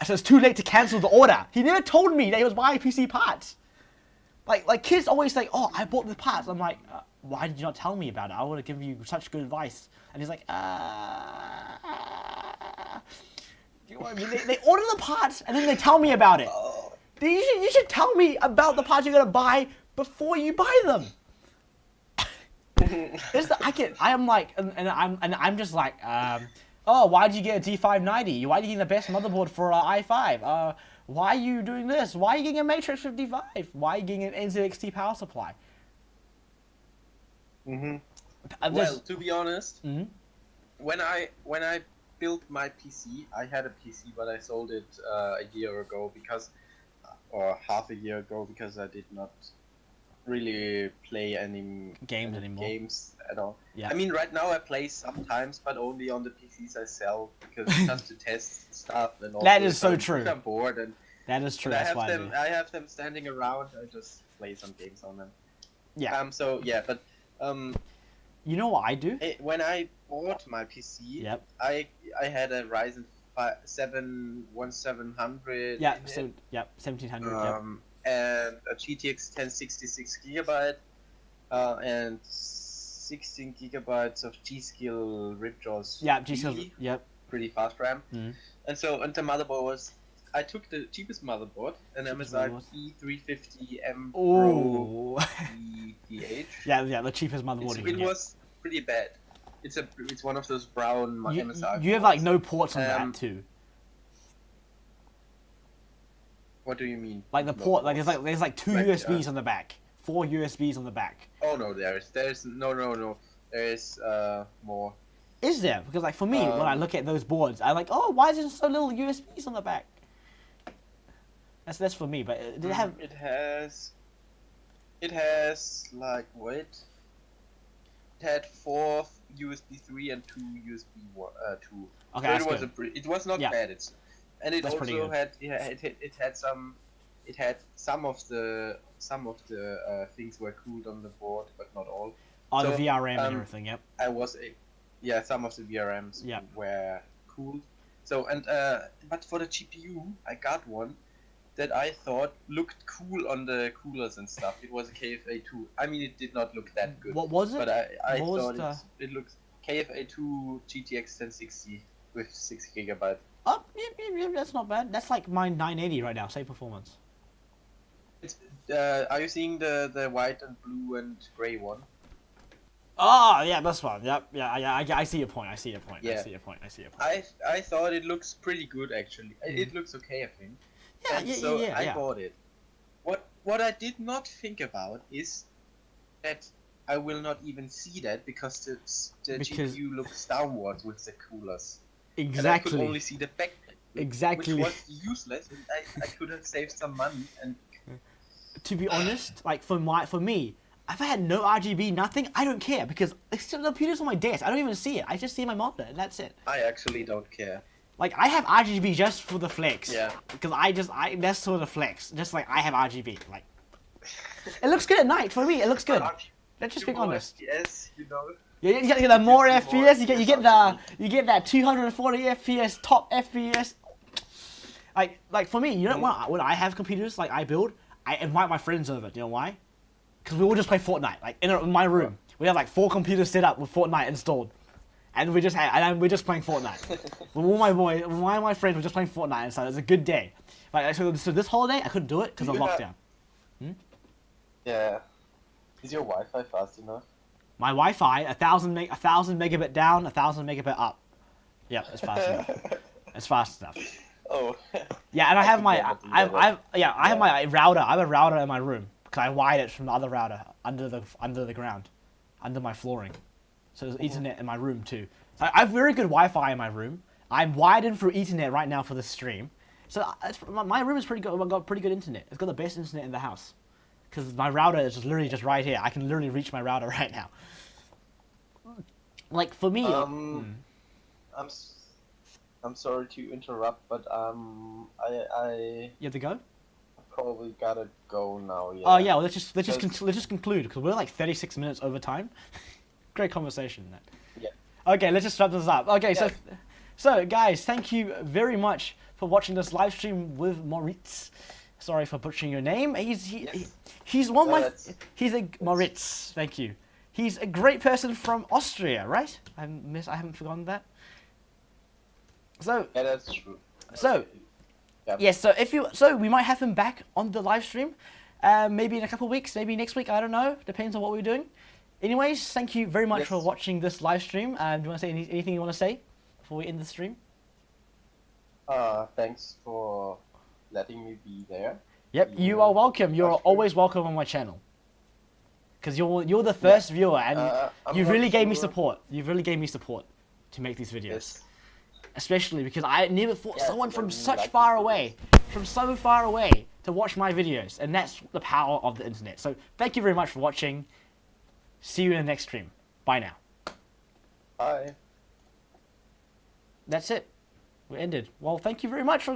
so it's too late to cancel the order. He never told me that he was buying PC parts. Like kids always say, oh, I bought the parts. I'm like, why did you not tell me about it? I would have given you such good advice. And he's like, you know what I mean? They order the parts and then they tell me about it. You should tell me about the parts you're gonna buy before you buy them. I'm just like, oh, why did you get a D590? Why are you getting the best motherboard for an i5? Why are you doing this? Why are you getting a Matrix 55? Why are you getting an NZXT power supply? Well, to be honest, when I built my PC, I had a PC, but I sold it a year ago or half a year ago because I did not really play any games anymore. Games at all. Yeah. I mean, right now I play sometimes, but only on the PCs I sell because just to test stuff and all. That is so true. I'm bored and that is true. I have them standing around. I just play some games on them. Yeah. So yeah, but you know what I do? When I bought my PC, yep. I had a Ryzen 7 1700. Yeah. So 1700. And a GTX 1066 gigabyte, and 16 gigabytes of G.Skill Ripjaws. Yeah, G.Skill. Yep. Pretty fast RAM. And the motherboard was. I took the cheapest motherboard, an MSI E350M Pro ETH. Yeah, the cheapest motherboard. It was pretty bad. It's one of those brown MSI. You have like no ports on that too. What do you mean? Like the port, like there's like two USBs on the back, 4 USBs on the back. Oh no, there's no. There's more. Is there? Because like for me, when I look at those boards, I'm like, oh, why is there so little USBs on the back? That's for me, but did it have? It has like what? It had 4 USB 3 and 2 USB 2. Okay, so it was not bad. And it that's also had some of the things were cooled on the board, but not all. Oh, so, the VRM and everything. Yep. Some of the VRMs were cooled. So but for the GPU, I got one that I thought looked cool on the coolers and stuff. It was a KFA2. I mean, it did not look that good. What was it? But I thought it looked KFA2 GTX 1060 with 6 gigabyte. Oh, yeah, that's not bad. That's like my 980 right now, same performance. Are you seeing the white and blue and gray one? Oh, yeah, this one. Yep. Yeah. I see your point. I see your point. I Yeah. see your point. I see your point. I thought it looks pretty good actually. It looks okay, I think. Yeah, And yeah, so yeah, I yeah. bought it. What I did not think about is that I will not even see that because the Because- GPU looks downwards with the coolers. And I could Exactly. only see the back. Exactly. Which was useless, and I could have saved some money. And To be honest, like for me, if I had no RGB, nothing, I don't care because the computer's on my desk. I don't even see it. I just see my monitor, and that's it. I actually don't care. Like I have RGB just for the flex. Yeah. Because that's sort of the flex. Just like I have RGB. Like it looks good at night for me. It looks good. Let's just be honest. Yes, you know. Yeah, you get the more gives you more FPS. You get FPS. you get that 240 FPS top FPS. Like for me, you know what? When I have computers like I build, I invite my friends over. Do you know why? Because we all just play Fortnite. Like in my room, we have like 4 computers set up with Fortnite installed, and we're just playing Fortnite. With all my friends were just playing Fortnite, and so it was a good day. Like so this holiday, I couldn't do it because of Do you have- lockdown. Yeah. Is your Wi-Fi fast enough? My Wi-Fi, 1,000 megabit down, 1,000 megabit up. Yep, it's fast enough. It's fast enough. Oh. Yeah, and I have could my never do that. I have my router. I have a router in my room because I wired it from the other router under the ground, under my flooring. So there's Ethernet in my room too. So I have very good Wi-Fi in my room. I'm wired in through Ethernet right now for the stream. So my room is pretty good. I've got pretty good internet. It's got the best internet in the house. Because my router is just literally just right here. I can literally reach my router right now. Like for me, I'm sorry to interrupt, but I you have to go. probably gotta go now. Yeah. Oh yeah, well, let's just conclude because we're like 36 minutes over time. Great conversation. That. Yeah. Okay, let's just wrap this up. Okay, Yeah. so guys, thank you very much for watching this live stream with Moritz. Sorry for butchering your name. He's one of No, my that's- he's a Moritz. Thank you. He's a great person from Austria, right? I haven't forgotten that. So Yeah, that's true. So- Yeah. yes, so we might have him back on the live stream, maybe in a couple of weeks, maybe next week. I don't know. Depends on what we're doing. Anyways, thank you very much Yes. for watching this live stream. Do you want to say anything you want to say before we end the stream? Thanks for letting me be there. Yep, you Yeah. are welcome. You're Live stream. always welcome on my channel. Because you're the first viewer, and I'm you not really gave me sure. support. You really gave me support to make these videos. Yes. Especially because I never thought Yeah, someone I from really such like far these away, to watch my videos, and that's the power of the internet. So thank you very much for watching. See you in the next stream. Bye now. Bye. That's it. We ended. Well, thank you very much for